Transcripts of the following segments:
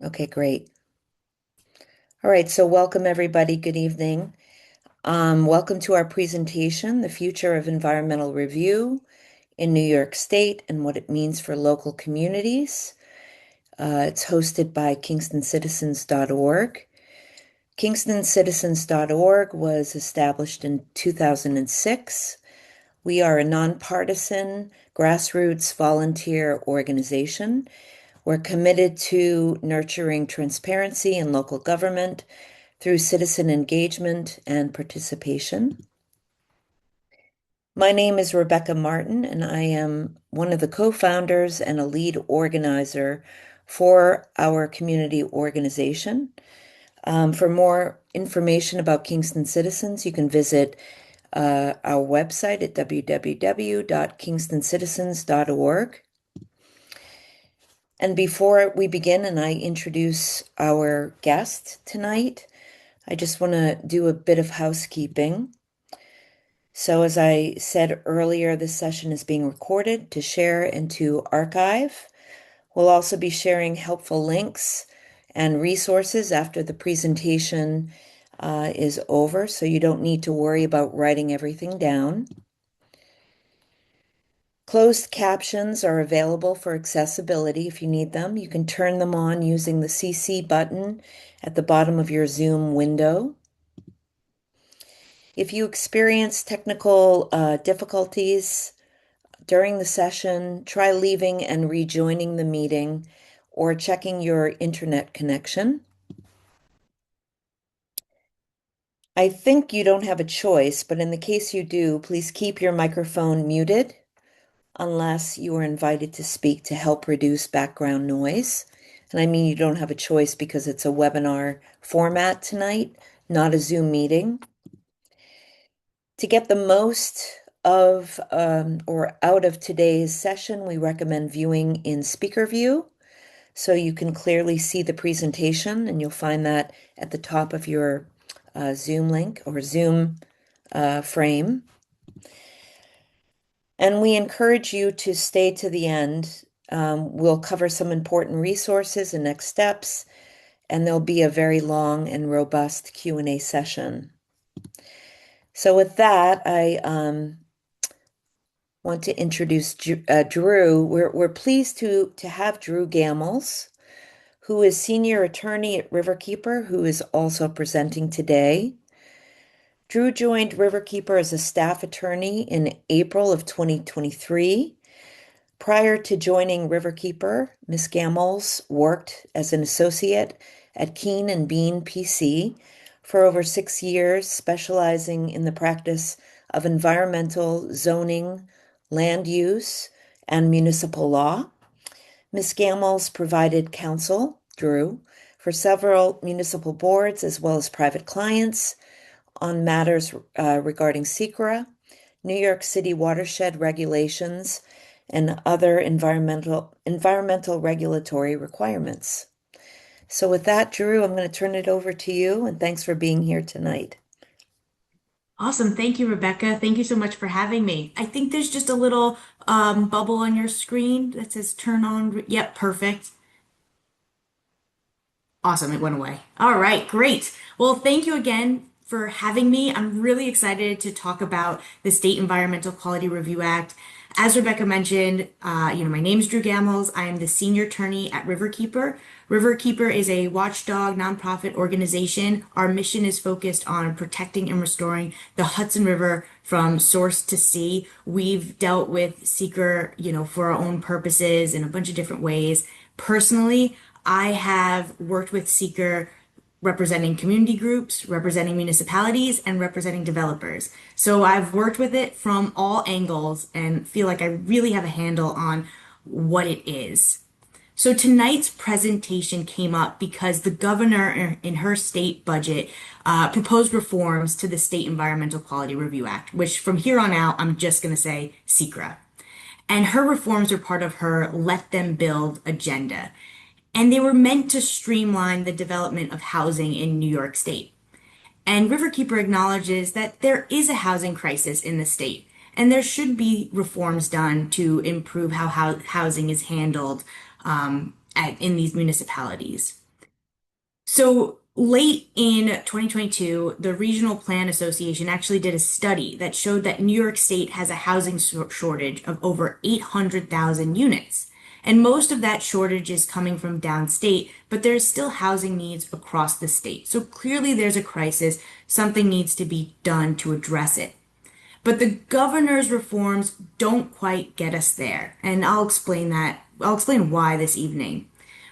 Okay, great. All right, so welcome everybody. Good evening. Welcome to our presentation, The Future of Environmental Review in New York State and What It Means for Local Communities. It's hosted by KingstonCitizens.org. KingstonCitizens.org was established in 2006. We are a nonpartisan, grassroots volunteer organization. We're committed to nurturing transparency in local government through citizen engagement and participation. My name is Rebecca Martin, and I am one of the co-founders and a lead organizer for our community organization. For more information about Kingston Citizens, you can visit our website at www.kingstoncitizens.org. And before we begin and I introduce our guest tonight, I just want to do a bit of housekeeping. So as I said earlier, this session is being recorded to share and to archive. We'll also be sharing helpful links and resources after the presentation is over, so you don't need to worry about writing everything down. Closed captions are available for accessibility if you need them. You can turn them on using the CC button at the bottom of your Zoom window. If you experience technical difficulties during the session, try leaving and rejoining the meeting or checking your internet connection. I think you don't have a choice, but in the case you do, please keep your microphone muted unless you are invited to speak to help reduce background noise. And I mean, you don't have a choice because it's a webinar format tonight, not a Zoom meeting. To get the most of or out of today's session, we recommend viewing in speaker view so you can clearly see the presentation, and you'll find that at the top of your Zoom link or Zoom frame. And we encourage you to stay to the end. We'll cover some important resources and next steps, and there'll be a very long and robust Q&A session. So with that, I want to introduce Drew. We're pleased to have Drew Gamils, who is senior attorney at Riverkeeper, who is also presenting today. Drew joined Riverkeeper as a staff attorney in April of 2023. Prior to joining Riverkeeper, Ms. Gamils worked as an associate at Keane Beane PC for over 6 years, specializing in the practice of environmental, zoning, land use, and municipal law. Ms. Gamils provided counsel, Drew, for several municipal boards as well as private clients on matters regarding SEQRA, New York City Watershed Regulations, and other environmental regulatory requirements. So with that, Drew, I'm going to turn it over to you, and thanks for being here tonight. Awesome. Thank you, Rebecca. Thank you so much for having me. I think there's just a little bubble on your screen that says turn on. Yep, perfect. Awesome. It went away. All right, great. Well, thank you again for having me. I'm really excited to talk about the State Environmental Quality Review Act. As Rebecca mentioned, my name is Drew Gamils. I am the senior attorney at Riverkeeper. Riverkeeper is a watchdog nonprofit organization. Our mission is focused on protecting and restoring the Hudson River from source to sea. We've dealt with SEQRA, for our own purposes in a bunch of different ways. Personally, I have worked with SEQRA representing community groups, representing municipalities, and representing developers. So I've worked with it from all angles and feel like I really have a handle on what it is. So tonight's presentation came up because the governor in her state budget proposed reforms to the State Environmental Quality Review Act, which from here on out, I'm just going to say SEQRA. And her reforms are part of her Let Them Build agenda. And they were meant to streamline the development of housing in New York State. And Riverkeeper acknowledges that there is a housing crisis in the state, and there should be reforms done to improve how housing is handled in these municipalities. So late in 2022, the Regional Plan Association actually did a study that showed that New York State has a housing shortage of over 800,000 units. And most of that shortage is coming from downstate, but there's still housing needs across the state. So clearly there's a crisis. Something needs to be done to address it. But the governor's reforms don't quite get us there. And I'll explain that. I'll explain why this evening.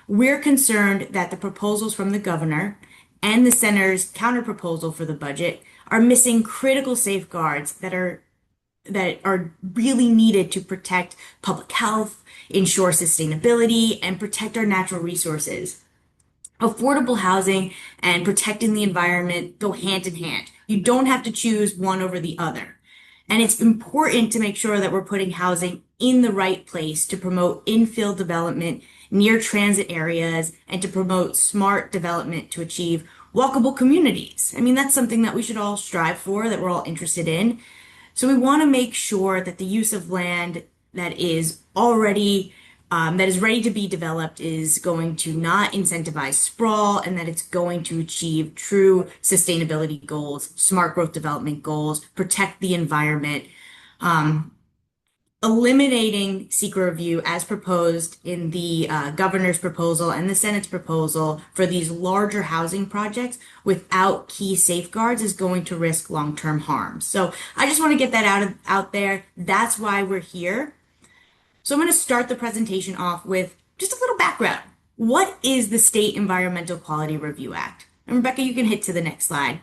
We're concerned that the proposals from the governor and the senator's counterproposal for the budget are missing critical safeguards that are really needed to protect public health, ensure sustainability, and protect our natural resources. Affordable housing and protecting the environment go hand in hand. You don't have to choose one over the other. And it's important to make sure that we're putting housing in the right place to promote infill development near transit areas and to promote smart development to achieve walkable communities. I mean, that's something that we should all strive for, that we're all interested in. So we want to make sure that the use of land that is already that is ready to be developed is going to not incentivize sprawl and that it's going to achieve true sustainability goals, smart growth development goals, protect the environment. Eliminating SEQRA review as proposed in the governor's proposal and the Senate's proposal for these larger housing projects without key safeguards is going to risk long-term harm. So I just want to get that out there. That's why we're here. So I'm going to start the presentation off with just a little background. What is the State Environmental Quality Review Act? And Rebecca, you can hit to the next slide.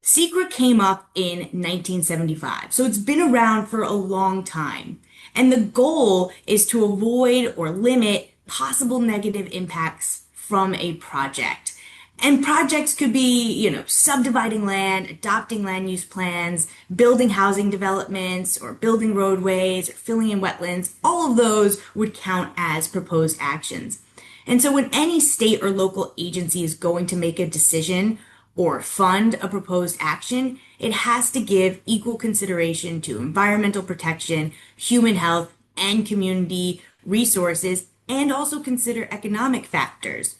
SEQRA came up in 1975, so it's been around for a long time. And the goal is to avoid or limit possible negative impacts from a project. And projects could be, subdividing land, adopting land use plans, building housing developments, or building roadways, or filling in wetlands. All of those would count as proposed actions. And so when any state or local agency is going to make a decision or fund a proposed action, it has to give equal consideration to environmental protection, human health, and community resources, and also consider economic factors.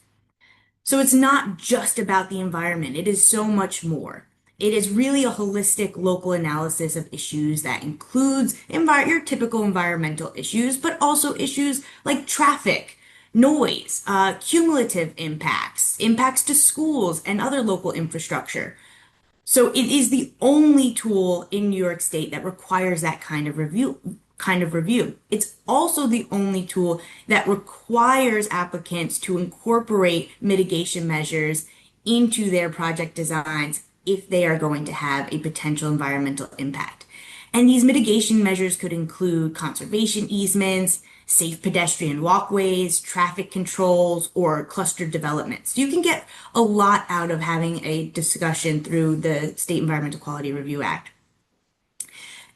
So it's not just about the environment, it is so much more. It is really a holistic local analysis of issues that includes your typical environmental issues, but also issues like traffic, noise, cumulative impacts to schools and other local infrastructure. So it is the only tool in New York State that requires that kind of review. It's also the only tool that requires applicants to incorporate mitigation measures into their project designs if they are going to have a potential environmental impact. And these mitigation measures could include conservation easements, safe pedestrian walkways, traffic controls, or clustered developments. So you can get a lot out of having a discussion through the State Environmental Quality Review Act.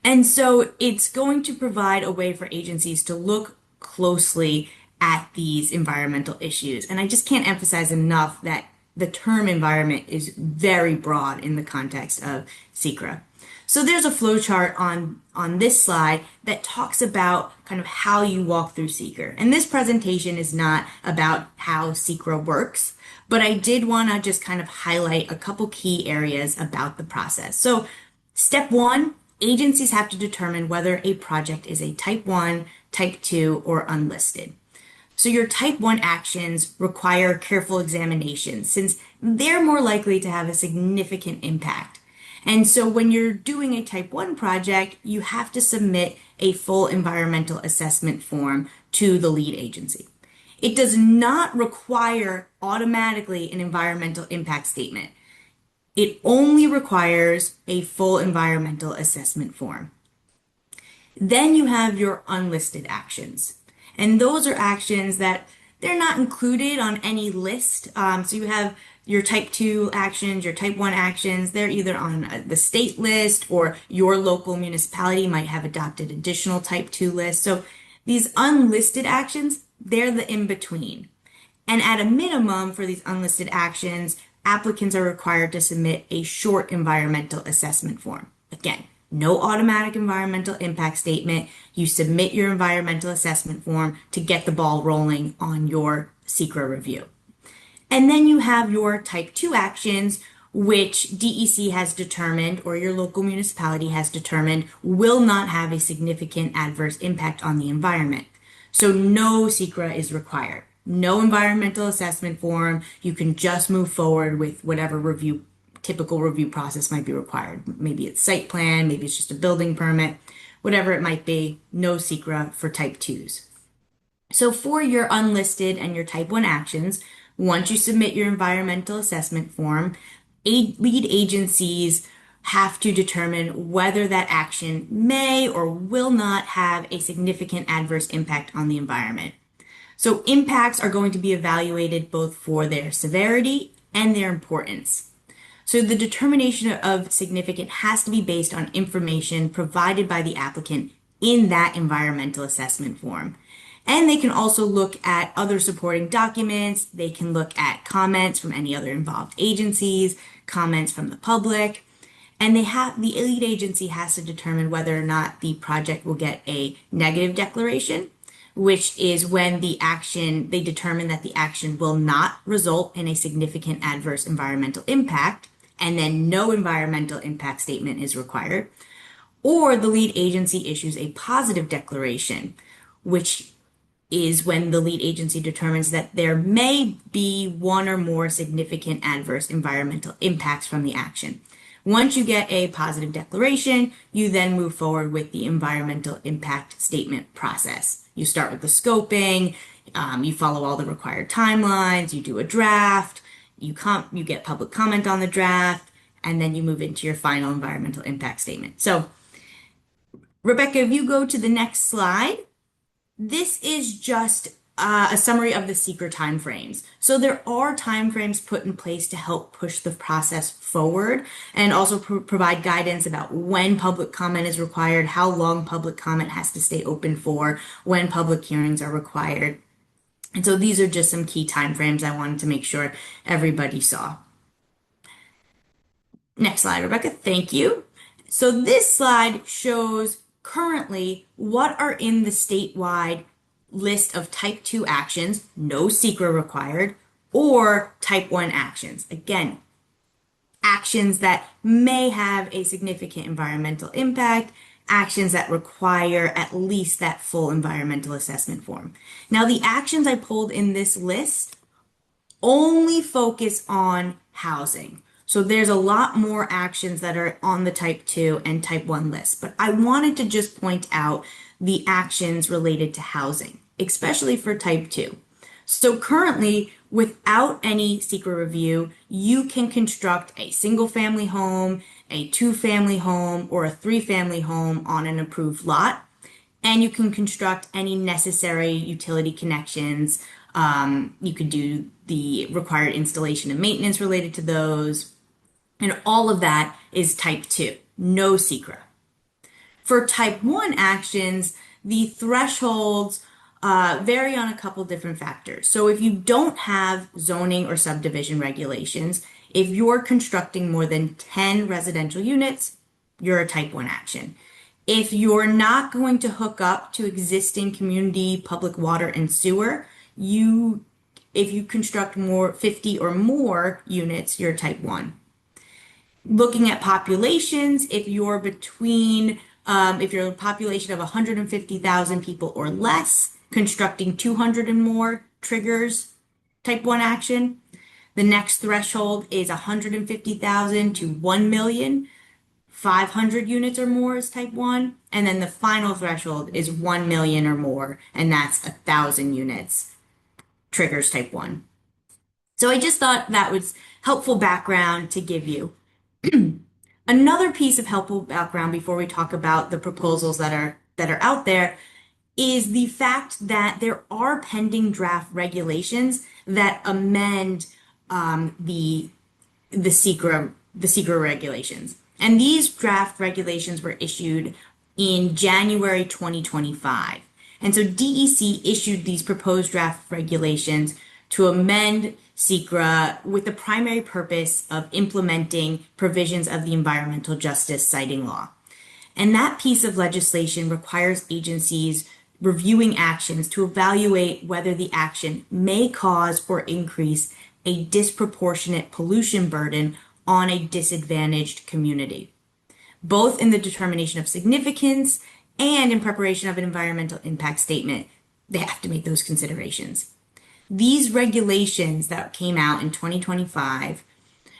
And so it's going to provide a way for agencies to look closely at these environmental issues. And I just can't emphasize enough that the term environment is very broad in the context of SEQRA. So there's a flow chart on this slide that talks about kind of how you walk through SEQRA. And this presentation is not about how SEQRA works, but I did want to just kind of highlight a couple key areas about the process. So step one, agencies have to determine whether a project is a type 1, type 2, or unlisted. So your type 1 actions require careful examination since they're more likely to have a significant impact. And so when you're doing a type 1 project, you have to submit a full environmental assessment form to the lead agency. It does not require automatically an environmental impact statement. It only requires a full environmental assessment form. Then you have your unlisted actions. And those are actions that they're not included on any list. So you have your type 2 actions, your type 1 actions. They're either on the state list or your local municipality might have adopted additional type 2 lists. So these unlisted actions, they're the in-between. And at a minimum for these unlisted actions, applicants are required to submit a short environmental assessment form. Again, no automatic environmental impact statement. You submit your environmental assessment form to get the ball rolling on your SEQRA review. And then you have your type 2 actions, which DEC has determined or your local municipality has determined will not have a significant adverse impact on the environment. So no SEQRA is required. No environmental assessment form. You can just move forward with whatever typical review process might be required. Maybe it's site plan, maybe it's just a building permit, whatever it might be, no SEQRA for type 2s. So for your unlisted and your type 1 actions, once you submit your environmental assessment form, lead agencies have to determine whether that action may or will not have a significant adverse impact on the environment. So impacts are going to be evaluated both for their severity and their importance. So the determination of significant has to be based on information provided by the applicant in that environmental assessment form. And they can also look at other supporting documents. They can look at comments from any other involved agencies, comments from the public, and the lead agency has to determine whether or not the project will get a negative declaration, which is when they determine that the action will not result in a significant adverse environmental impact, and then no environmental impact statement is required. Or the lead agency issues a positive declaration, which is when the lead agency determines that there may be one or more significant adverse environmental impacts from the action. Once you get a positive declaration, you then move forward with the environmental impact statement process. You start with the scoping, you follow all the required timelines, you do a draft, you get public comment on the draft, and then you move into your final environmental impact statement. So, Rebecca, if you go to the next slide, this is just a summary of the SEQRA timeframes. So there are timeframes put in place to help push the process forward and also provide guidance about when public comment is required, how long public comment has to stay open for, when public hearings are required. And so these are just some key timeframes I wanted to make sure everybody saw. Next slide, Rebecca. Thank you. So this slide shows currently what are in the statewide list of type 2 actions, no SEQRA required, or type 1 actions. Again, actions that may have a significant environmental impact, actions that require at least that full environmental assessment form. Now, the actions I pulled in this list only focus on housing. So there's a lot more actions that are on the type 2 and type 1 list, but I wanted to just point out the actions related to housing, especially for type 2. So currently, without any SEQRA review, you can construct a single family home, a 2-family home, or a 3-family home on an approved lot. And you can construct any necessary utility connections. You could do the required installation and maintenance related to those. And all of that is type 2, no SEQRA. For type 1 actions, the thresholds vary on a couple different factors. So if you don't have zoning or subdivision regulations, if you're constructing more than 10 residential units, you're a type 1 action. If you're not going to hook up to existing community public water and sewer, if you construct 50 or more units, you're type 1. Looking at populations, if you're a population of 150,000 people or less, constructing 200 and more triggers type 1 action. The next threshold is 150,000 to 1 million. 500 units or more is type 1. And then the final threshold is 1 million or more, and that's 1,000 units triggers type 1. So I just thought that was helpful background to give you. Another piece of helpful background before we talk about the proposals that are out there is the fact that there are pending draft regulations that amend the SEQRA regulations. And these draft regulations were issued in January 2025. And so DEC issued these proposed draft regulations to amend SEQRA with the primary purpose of implementing provisions of the environmental justice citing law. And that piece of legislation requires agencies reviewing actions to evaluate whether the action may cause or increase a disproportionate pollution burden on a disadvantaged community, both in the determination of significance and in preparation of an environmental impact statement. They have to make those considerations. These regulations that came out in 2025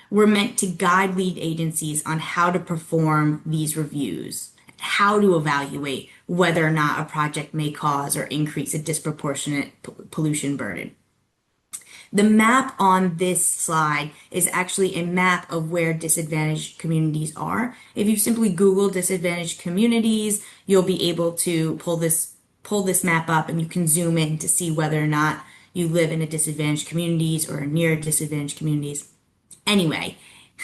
were meant to guide lead agencies on how to perform these reviews, how to evaluate whether or not a project may cause or increase a disproportionate pollution burden. The map on this slide is actually a map of where disadvantaged communities are. If you simply Google disadvantaged communities, you'll be able to pull this map up and you can zoom in to see whether or not you live in a disadvantaged communities or near disadvantaged communities. Anyway,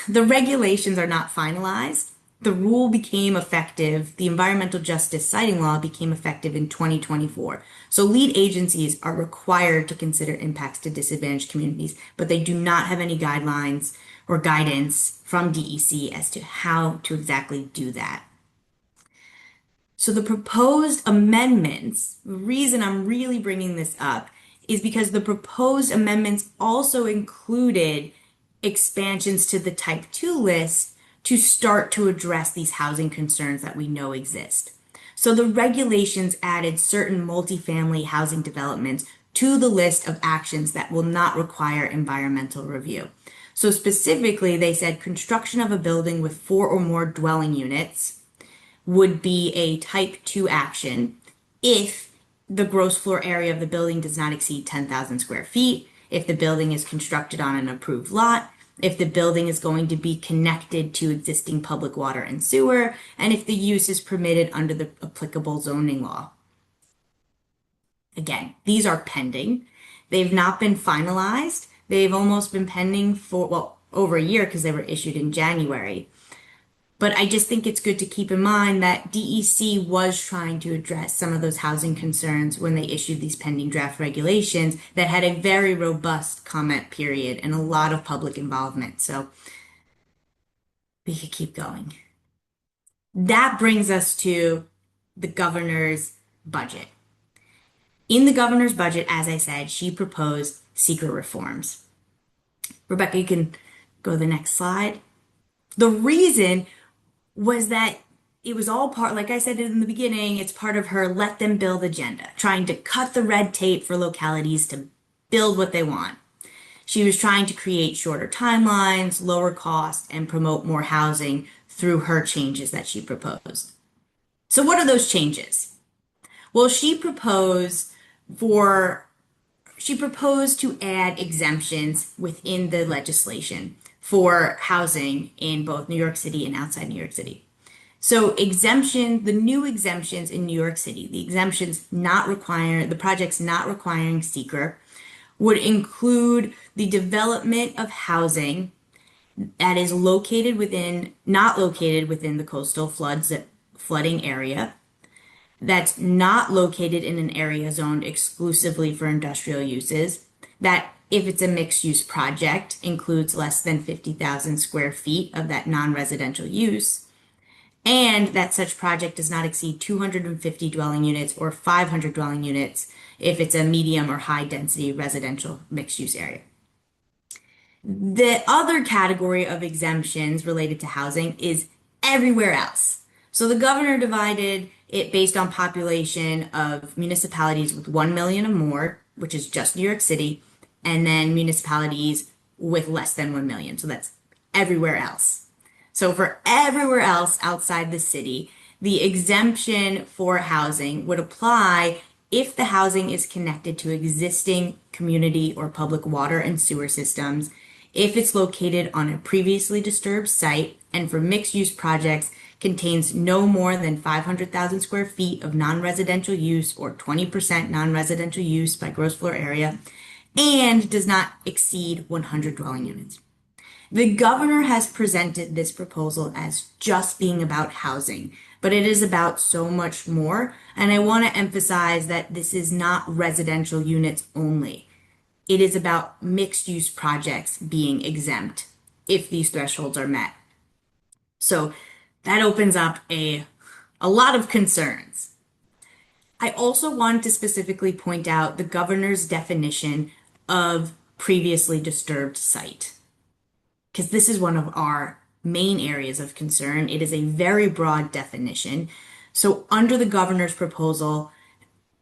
the regulations are not finalized. The rule became effective, the environmental justice citing law became effective in 2024. So lead agencies are required to consider impacts to disadvantaged communities, but they do not have any guidelines or guidance from DEC as to how to exactly do that. So the proposed amendments, the reason I'm really bringing this up is because the proposed amendments also included expansions to the type 2 list to start to address these housing concerns that we know exist. So the regulations added certain multifamily housing developments to the list of actions that will not require environmental review. So specifically, they said construction of a building with 4 or more dwelling units would be a type 2 action if the gross floor area of the building does not exceed 10,000 square feet, if the building is constructed on an approved lot, if the building is going to be connected to existing public water and sewer, and if the use is permitted under the applicable zoning law. Again, these are pending. They've not been finalized. They've almost been pending for, well, over a year because they were issued in January. But I just think it's good to keep in mind that DEC was trying to address some of those housing concerns when they issued these pending draft regulations that had a very robust comment period and a lot of public involvement. So we could keep going. That brings us to the governor's budget. In the governor's budget, as I said, she proposed SEQRA reforms. Rebecca, you can go to the next slide. The reason was that it was all part, like I said in the beginning, it's part of her let them build agenda, trying to cut the red tape for localities to build what they want. She was trying to create shorter timelines, lower costs, and promote more housing through her changes that she proposed. So what are those changes? Well, for she proposed to add exemptions within the legislation for housing in both New York City and outside New York City. So the new exemptions in New York City, the projects not requiring SEQRA would include the development of housing that is not located within the coastal flooding area, that's not located in an area zoned exclusively for industrial uses, that if it's a mixed use project includes less than 50,000 square feet of that non-residential use, and that such project does not exceed 250 dwelling units or 500 dwelling units if it's a medium or high density residential mixed use area. The other category of exemptions related to housing is everywhere else. So the governor divided it based on population of municipalities with 1 million or more, which is just New York City, and then municipalities with less than 1 million. So that's everywhere else. So for everywhere else outside the city, the exemption for housing would apply if the housing is connected to existing community or public water and sewer systems, if it's located on a previously disturbed site, and for mixed-use projects contains no more than 500,000 square feet of non-residential use or 20% non-residential use by gross floor area, and does not exceed 100 dwelling units. The governor has presented this proposal as just being about housing, but it is about so much more. And I want to emphasize that this is not residential units only. It is about mixed use projects being exempt if these thresholds are met. So that opens up a lot of concerns. I also wanted to specifically point out the governor's definition of previously disturbed site, because this is one of our main areas of concern. It is a very broad definition. So, under the governor's proposal,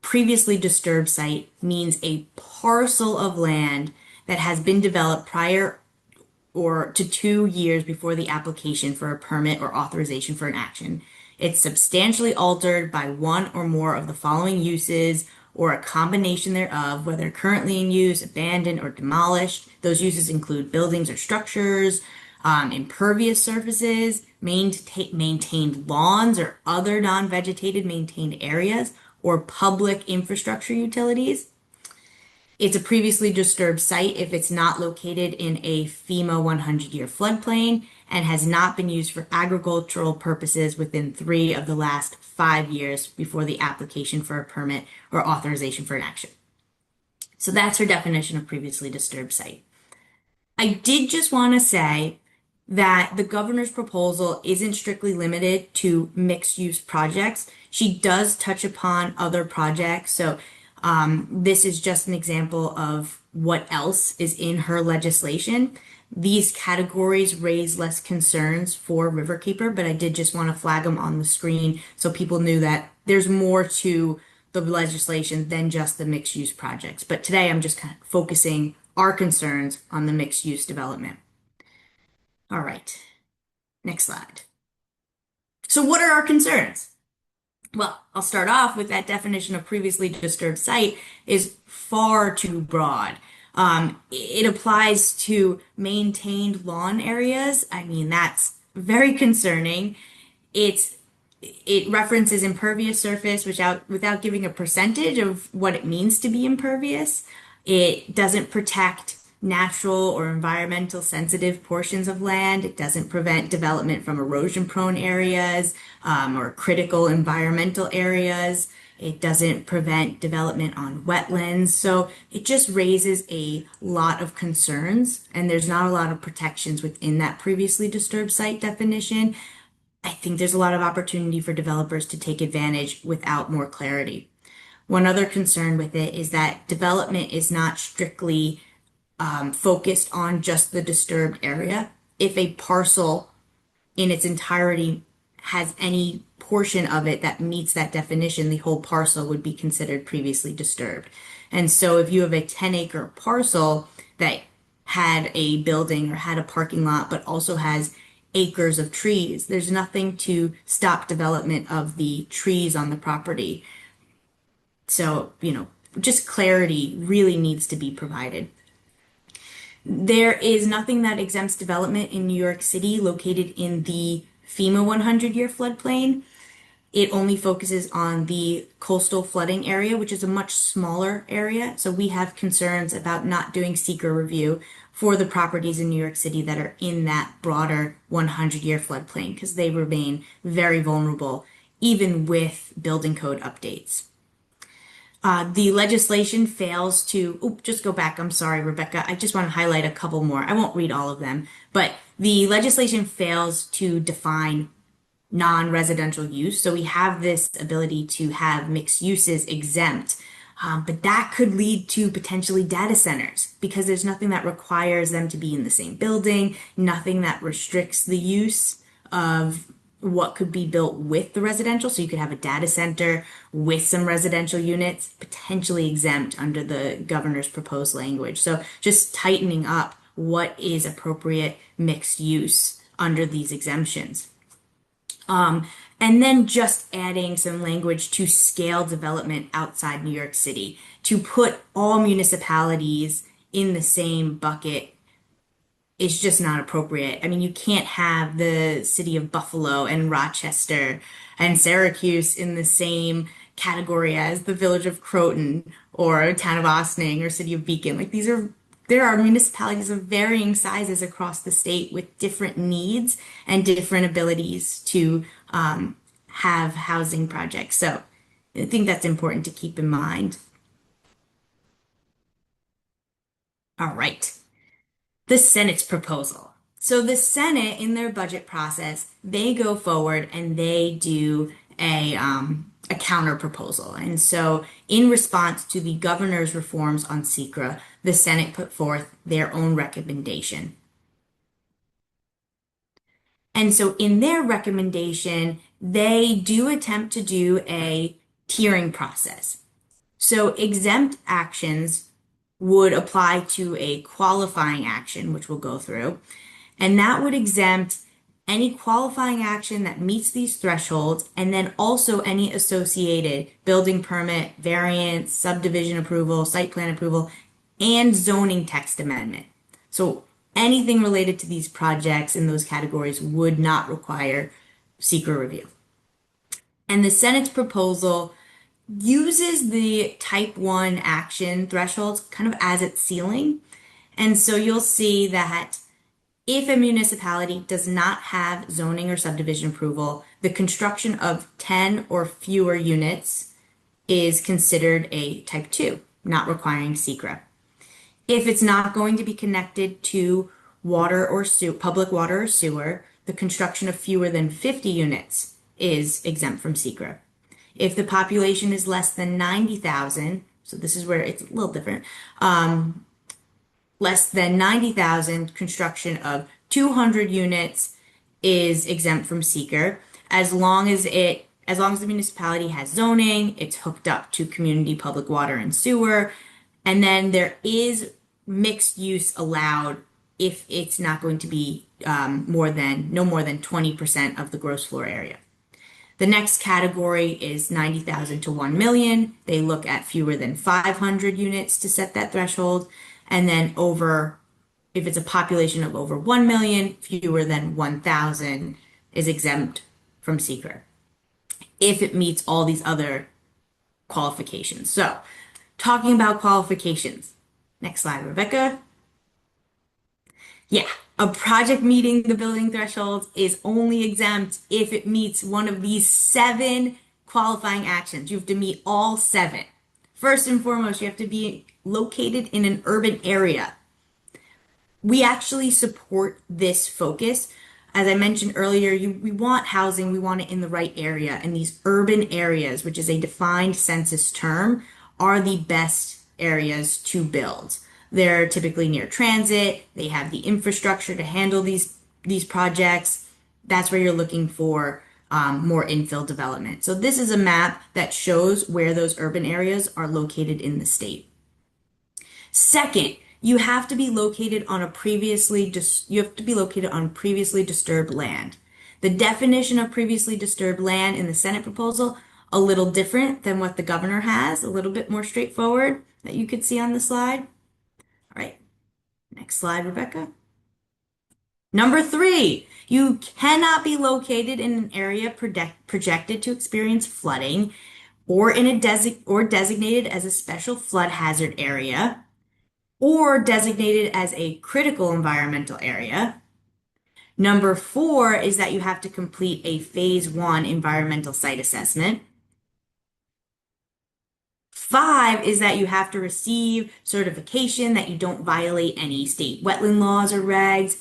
previously disturbed site means a parcel of land that has been developed prior or to 2 years before the application for a permit or authorization for an action. It's substantially altered by one or more of the following uses or a combination thereof, whether currently in use, abandoned, or demolished. Those uses include buildings or structures, impervious surfaces, maintained lawns or other non-vegetated maintained areas, or public infrastructure utilities. It's a previously disturbed site if it's not located in a FEMA 100-year floodplain and has not been used for agricultural purposes within 3 of the last 5 years before the application for a permit or authorization for an action. So that's her definition of previously disturbed site. I did just want to say that the governor's proposal isn't strictly limited to mixed use projects. She does touch upon other projects. So this is just an example of what else is in her legislation. These categories raise less concerns for Riverkeeper, but I did just want to flag them on the screen so people knew that there's more to the legislation than just the mixed use projects. But today I'm just kind of focusing our concerns on the mixed use development. All right, next slide. So what are our concerns? Well, I'll start off with that definition of previously disturbed site is far too broad. It applies to maintained lawn areas. I mean, that's very concerning. It's it references impervious surface without giving a percentage of what it means to be impervious. It doesn't protect natural or environmental sensitive portions of land. It doesn't prevent development from erosion prone areas or critical environmental areas. It doesn't prevent development on wetlands. So it just raises a lot of concerns, and there's not a lot of protections within that previously disturbed site definition. I think there's a lot of opportunity for developers to take advantage without more clarity. One other concern with it is that development is not strictly focused on just the disturbed area. If a parcel in its entirety has any portion of it that meets that definition, the whole parcel would be considered previously disturbed. And so if you have a 10-acre parcel that had a building or had a parking lot, but also has acres of trees, there's nothing to stop development of the trees on the property. So, just clarity really needs to be provided. There is nothing that exempts development in New York City located in the FEMA 100-year floodplain. It only focuses on the coastal flooding area, which is a much smaller area. So we have concerns about not doing SEQRA review for the properties in New York City that are in that broader 100-year floodplain because they remain very vulnerable, even with building code updates. The legislation fails to, just go back. I'm sorry, Rebecca. I just want to highlight a couple more. I won't read all of them, but the legislation fails to define non-residential use. So we have this ability to have mixed uses exempt, but that could lead to potentially data centers because there's nothing that requires them to be in the same building, nothing that restricts the use of what could be built with the residential. So you could have a data center with some residential units potentially exempt under the governor's proposed language. So just tightening up what is appropriate mixed use under these exemptions. And then just adding some language to scale development outside New York City to put all municipalities in the same bucket is just not appropriate. I mean, you can't have the city of Buffalo and Rochester and Syracuse in the same category as the village of Croton or town of Ossining or city of Beacon. Like there are municipalities of varying sizes across the state with different needs and different abilities to have housing projects. So I think that's important to keep in mind. All right. The Senate's proposal. So the Senate, in their budget process, they go forward and they do a counter proposal. And so, in response to the governor's reforms on SEQRA, the Senate put forth their own recommendation. And so, in their recommendation, they do attempt to do a tiering process. So, exempt actions would apply to a qualifying action, which we'll go through, and that would exempt any qualifying action that meets these thresholds, and then also any associated building permit, variance, subdivision approval, site plan approval, and zoning text amendment. So anything related to these projects in those categories would not require SEQRA review. And the Senate's proposal uses the type 1 action thresholds kind of as its ceiling. And so you'll see that if a municipality does not have zoning or subdivision approval, the construction of 10 or fewer units is considered a type 2, not requiring SEQRA. If it's not going to be connected to water or public water or sewer, the construction of fewer than 50 units is exempt from SEQRA. If the population is less than 90,000, so this is where it's a little different, less than 90,000, construction of 200 units is exempt from SEQR as long as the municipality has zoning, it's hooked up to community public water and sewer, and then there is mixed use allowed if it's not going to be no more than 20% of the gross floor area. The next category is 90,000 to 1 million. They look at fewer than 500 units to set that threshold. And then if it's a population of over 1 million, fewer than 1,000 is exempt from SEQRA if it meets all these other qualifications. So, talking about qualifications. Next slide, Rebecca. Yeah, a project meeting the building thresholds is only exempt if it meets one of these 7 qualifying actions. You have to meet all 7. First and foremost, you have to be located in an urban area. We actually support this focus. As I mentioned earlier, we want housing, we want it in the right area. And these urban areas, which is a defined census term, are the best areas to build. They're typically near transit, they have the infrastructure to handle these projects. That's where you're looking for more infill development. So this is a map that shows where those urban areas are located in the state. Second, you have to be located on previously disturbed land. The definition of previously disturbed land in the Senate proposal, a little different than what the governor has, a little bit more straightforward that you could see on the slide. All right, next slide, Rebecca. Number 3, you cannot be located in an area projected to experience flooding or designated as a special flood hazard area or designated as a critical environmental area. Number 4 is that you have to complete a phase 1 environmental site assessment. 5 is that you have to receive certification that you don't violate any state wetland laws or regs.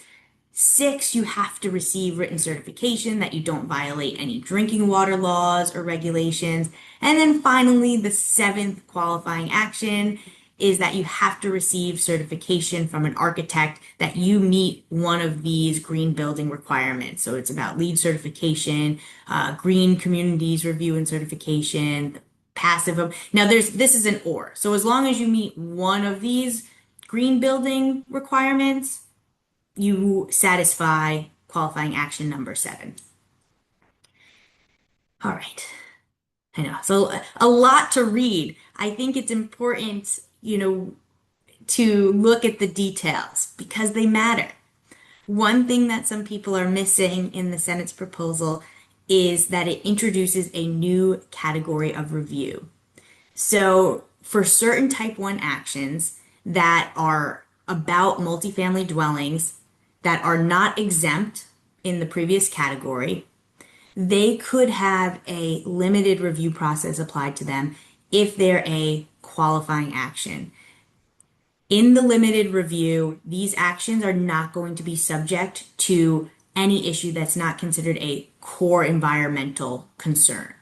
6, you have to receive written certification that you don't violate any drinking water laws or regulations. And then finally, the 7th qualifying action is that you have to receive certification from an architect that you meet one of these green building requirements. So it's about LEED certification, green communities review and certification, passive. Now this is an or. So as long as you meet one of these green building requirements, you satisfy qualifying action number 7. All right. I know. So a lot to read. I think it's important, to look at the details because they matter. One thing that some people are missing in the Senate's proposal is that it introduces a new category of review. So for certain type 1 actions that are about multifamily dwellings that are not exempt in the previous category, they could have a limited review process applied to them if they're a qualifying action. In the limited review, these actions are not going to be subject to any issue that's not considered a core environmental concern.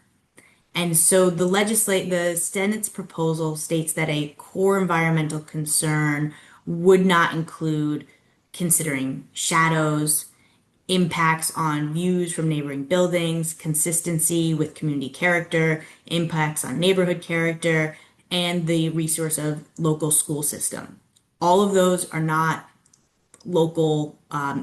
And so the Senate's proposal states that a core environmental concern would not include considering shadows, impacts on views from neighboring buildings, consistency with community character, impacts on neighborhood character, and the resource of local school system. All of those are not local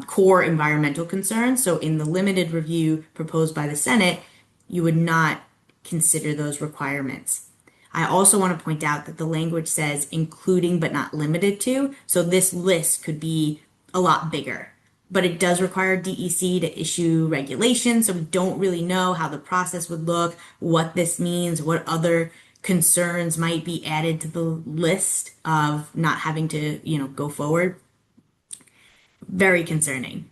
core environmental concerns. So in the limited review proposed by the Senate, you would not consider those requirements. I also want to point out that the language says including but not limited to. So this list could be a lot bigger, but it does require DEC to issue regulations. So we don't really know how the process would look, what this means, what other concerns might be added to the list of not having to, go forward. Very concerning.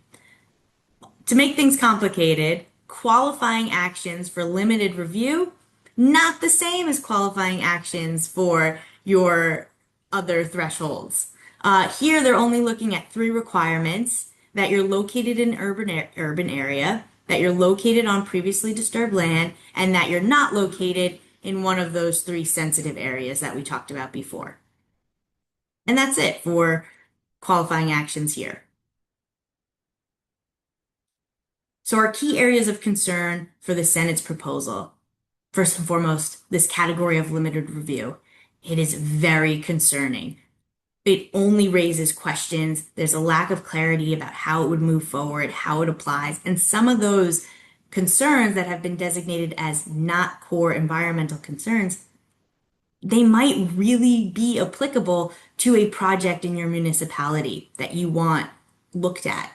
To make things complicated, qualifying actions for limited review, not the same as qualifying actions for your other thresholds. Here, they're only looking at three requirements: that you're located in an urban area, that you're located on previously disturbed land, and that you're not located in one of those three sensitive areas that we talked about before. And that's it for qualifying actions here. So our key areas of concern for the Senate's proposal. First and foremost, this category of limited review. It is very concerning. It only raises questions. There's a lack of clarity about how it would move forward, how it applies, and some of those concerns that have been designated as not core environmental concerns, they might really be applicable to a project in your municipality that you want looked at.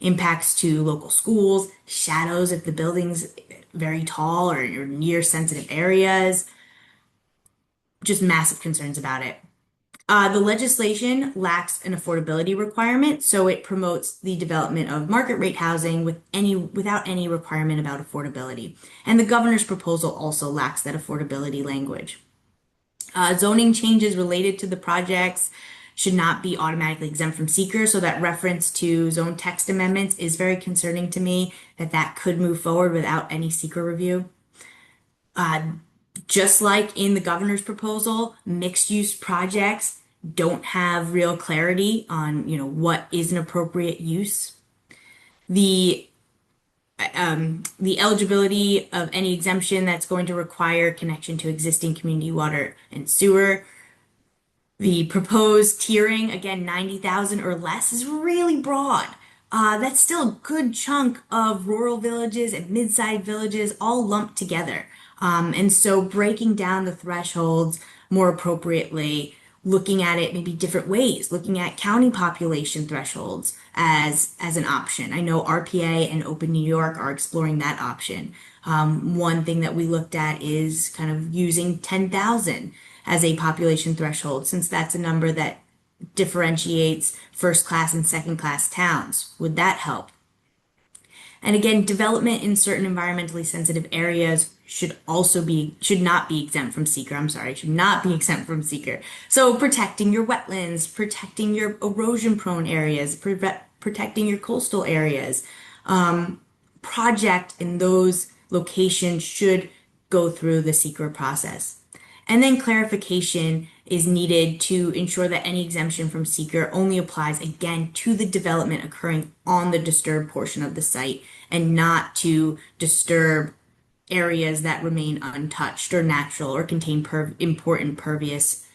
Impacts to local schools, shadows if the building's very tall or you're near sensitive areas, just massive concerns about it. The legislation lacks an affordability requirement, so it promotes the development of market rate housing without any requirement about affordability. And the governor's proposal also lacks that affordability language. Zoning changes related to the projects should not be automatically exempt from SEQRA, so that reference to zone text amendments is very concerning to me that could move forward without any SEQRA review. Just like in the governor's proposal, mixed use projects don't have real clarity on, what is an appropriate use. The the eligibility of any exemption that's going to require connection to existing community water and sewer. The proposed tiering, again, 90,000 or less, is really broad. That's still a good chunk of rural villages and mid-sized villages all lumped together. And so breaking down the thresholds more appropriately, looking at it maybe different ways, looking at county population thresholds as an option. I know RPA and Open New York are exploring that option. One thing that we looked at is kind of using 10,000 as a population threshold, since that's a number that differentiates first class and second class towns. Would that help? And again, development in certain environmentally sensitive areas should not be exempt from SEQRA. I'm sorry, should not be exempt from SEQRA. So protecting your wetlands, protecting your erosion prone areas, protecting your coastal areas. Project in those locations should go through the SEQRA process. And then clarification is needed to ensure that any exemption from SEQRA only applies again to the development occurring on the disturbed portion of the site and not to disturb areas that remain untouched or natural or contain important pervious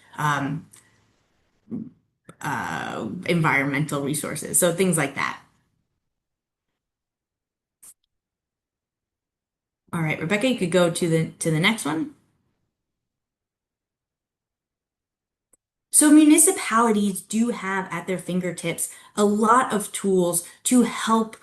environmental resources. So things like that. All right, Rebecca, you could go to the next one. So municipalities do have at their fingertips a lot of tools to help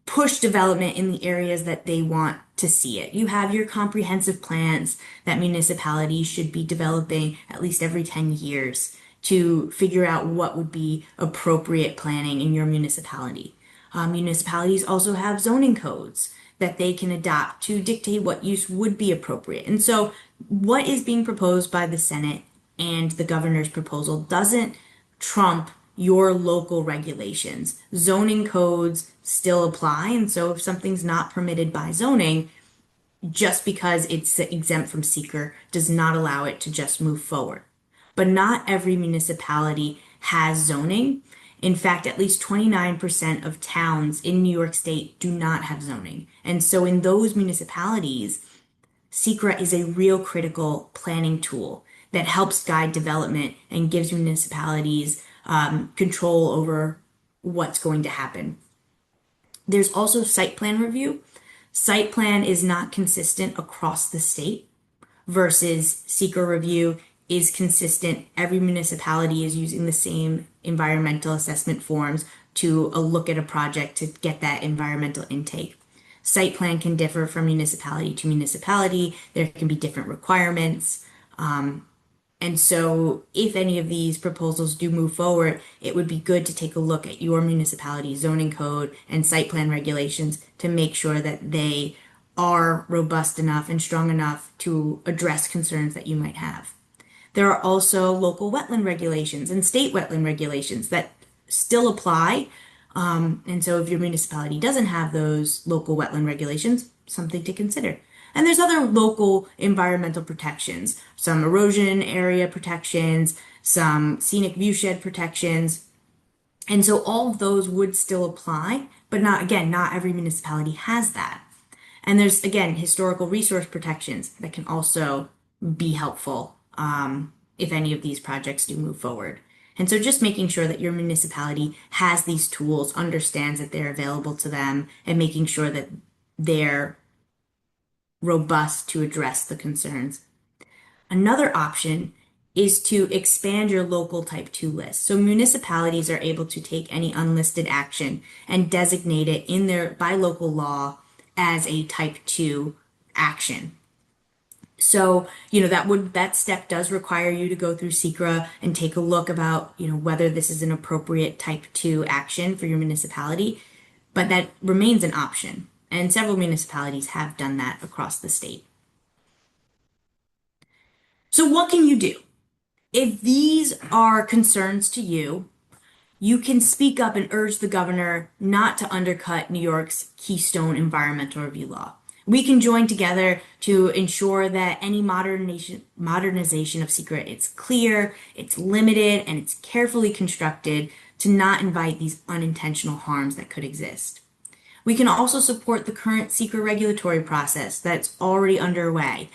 push development in the areas that they want to see it. You have your comprehensive plans that municipalities should be developing at least every 10 years to figure out what would be appropriate planning in your municipality. Municipalities also have zoning codes that they can adopt to dictate what use would be appropriate. And so, what is being proposed by the Senate and the governor's proposal doesn't trump your local regulations. Zoning codes still apply, and so if something's not permitted by zoning, just because it's exempt from SEQRA does not allow it to just move forward. But not every municipality has zoning. In fact, at least 29% of towns in New York State do not have zoning. And so in those municipalities, SEQRA is a real critical planning tool that helps guide development and gives municipalities control over what's going to happen. There's also site plan review. Site plan is not consistent across the state versus SEQRA review is consistent. Every municipality is using the same environmental assessment forms to look at a project to get that environmental intake. Site plan can differ from municipality to municipality. There can be different requirements. And so, if any of these proposals do move forward, it would be good to take a look at your municipality's zoning code and site plan regulations to make sure that they are robust enough and strong enough to address concerns that you might have. There are also local wetland regulations and state wetland regulations that still apply. And so, if your municipality doesn't have those local wetland regulations, something to consider. And there's other local environmental protections, some erosion area protections, some scenic viewshed protections. And so all of those would still apply, but not, again, not every municipality has that. And there's, again, historical resource protections that can also be helpful if any of these projects do move forward. And so just making sure that your municipality has these tools, understands that they're available to them, and making sure that they're robust to address the concerns. Another option is to expand your local type 2 list. So municipalities are able to take any unlisted action and designate it in their by local law as a type 2 action. So, that step does require you to go through SEQRA and take a look about, whether this is an appropriate type 2 action for your municipality, but that remains an option. And several municipalities have done that across the state. So what can you do? If these are concerns to you, you can speak up and urge the governor not to undercut New York's Keystone Environmental Review Law. We can join together to ensure that any modernization of SEQRA is clear, it's limited, and it's carefully constructed to not invite these unintentional harms that could exist. We can also support the current SEQRA regulatory process that's already underway.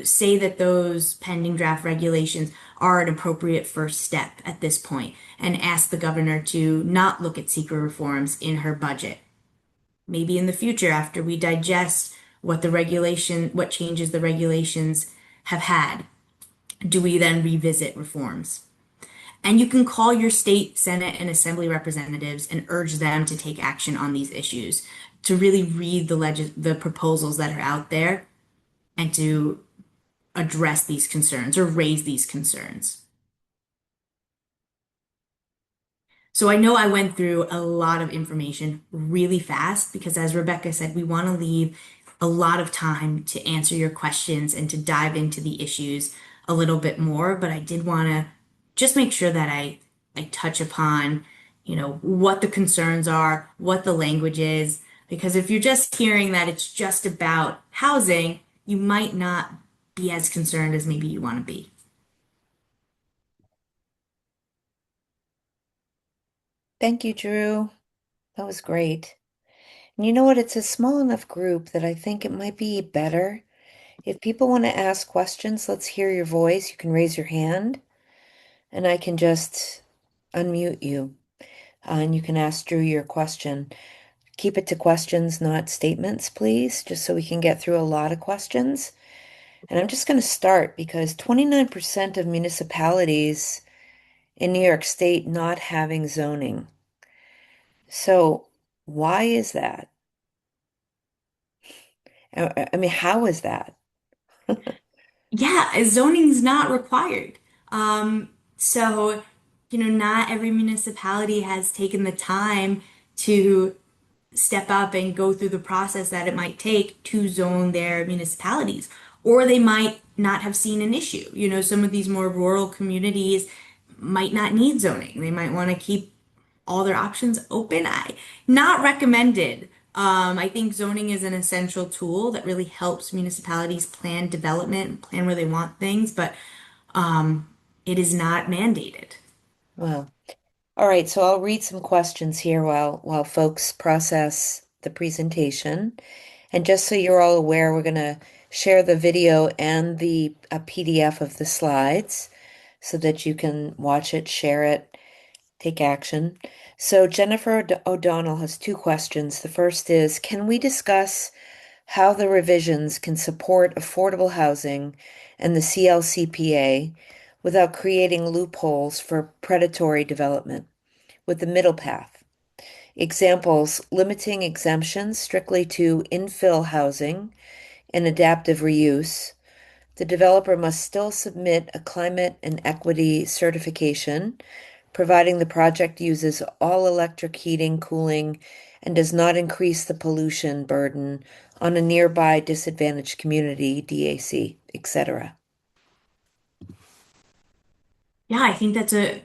Say that those pending draft regulations are an appropriate first step at this point, and ask the governor to not look at SEQRA reforms in her budget. Maybe in the future, after we digest what changes the regulations have had, do we then revisit reforms? And you can call your state, Senate, and Assembly representatives and urge them to take action on these issues, to really read the proposals that are out there and to address these concerns or raise these concerns. So I know I went through a lot of information really fast because, as Rebecca said, we want to leave a lot of time to answer your questions and to dive into the issues a little bit more. But I did want to just make sure that I touch upon, what the concerns are, what the language is, because if you're just hearing that it's just about housing, you might not be as concerned as maybe you want to be. Thank you, Drew. That was great. And you know what? It's a small enough group that I think it might be better. If people want to ask questions, let's hear your voice. You can raise your hand and I can just unmute you. And you can ask Drew your question. Keep it to questions, not statements, please, just so we can get through a lot of questions. And I'm just going to start because 29% of municipalities in New York State not having zoning. So why is that? I mean, how is that? Yeah, zoning's not required. So, not every municipality has taken the time to step up and go through the process that it might take to zone their municipalities. Or they might not have seen an issue. Some of these more rural communities might not need zoning. They might want to keep all their options open. Not recommended I think zoning is an essential tool that really helps municipalities plan development and plan where they want things, but it is not mandated. Well, all right, so I'll read some questions here while folks process the presentation. And just so you're all aware, we're going to share the video and the a PDF of the slides so that you can watch it, share it, take action. So Jennifer O'Donnell has two questions. The first is, can we discuss how the revisions can support affordable housing and the CLCPA without creating loopholes for predatory development with the middle path? Examples, limiting exemptions strictly to infill housing and adaptive reuse. The developer must still submit a climate and equity certification, providing the project uses all electric heating, cooling, and does not increase the pollution burden on a nearby disadvantaged community, DAC, etc. Yeah, I think that's a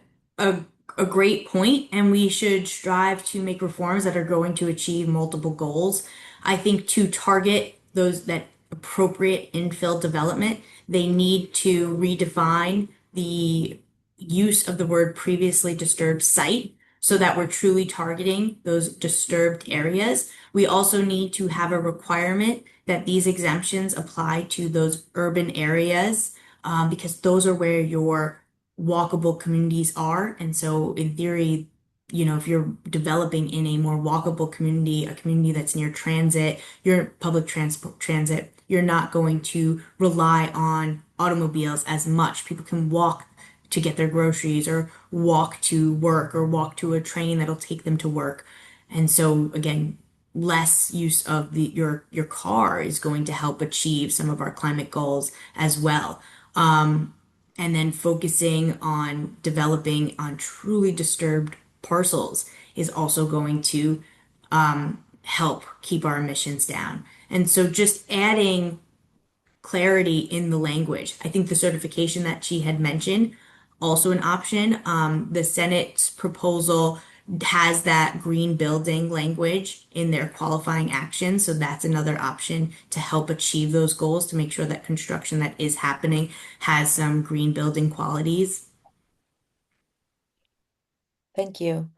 a great point, and we should strive to make reforms that are going to achieve multiple goals. I think to target those that appropriate infill development, they need to redefine the use of the word previously disturbed site so that we're truly targeting those disturbed areas. We also need to have a requirement that these exemptions apply to those urban areas, because those are where your walkable communities are. And so in theory, if you're developing in a more walkable community, a community that's near transit, your public transit, you're not going to rely on automobiles as much. People can walk to get their groceries or walk to work or walk to a train that'll take them to work. And so again, less use of your car is going to help achieve some of our climate goals as well. And then focusing on developing on truly disturbed parcels is also going to help keep our emissions down. And so just adding clarity in the language. I think the certification that she had mentioned, also an option. The Senate's proposal has that green building language in their qualifying action. So that's another option to help achieve those goals, to make sure that construction that is happening has some green building qualities. Thank you.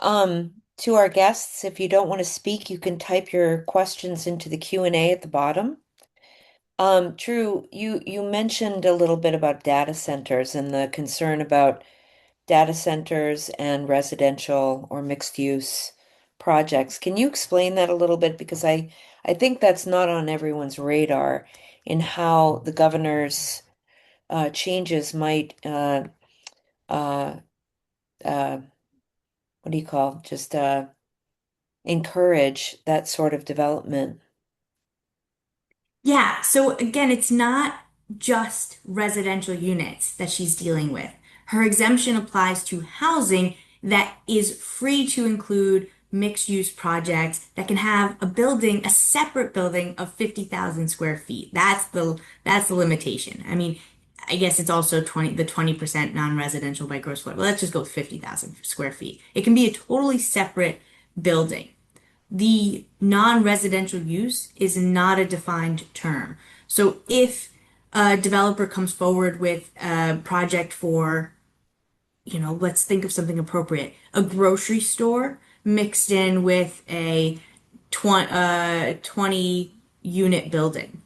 To our guests, if you don't want to speak, you can type your questions into the Q&A at the bottom. Drew, you mentioned a little bit about data centers and the concern about data centers and residential or mixed use projects. Can you explain that a little bit? Because I think that's not on everyone's radar in how the governor's changes might uh, uh, what do you call just encourage that sort of development. Yeah, so again, it's not just residential units that she's dealing with. Her exemption applies to housing that is free to include mixed use projects that can have a building, a separate building of 50,000 square feet. That's the limitation. I mean, I guess it's also 20% non-residential by gross floor. But let's just go with 50,000 square feet. It can be a totally separate building. The non-residential use is not a defined term. So if a developer comes forward with a project for, let's think of something appropriate, a grocery store mixed in with a 20 unit building.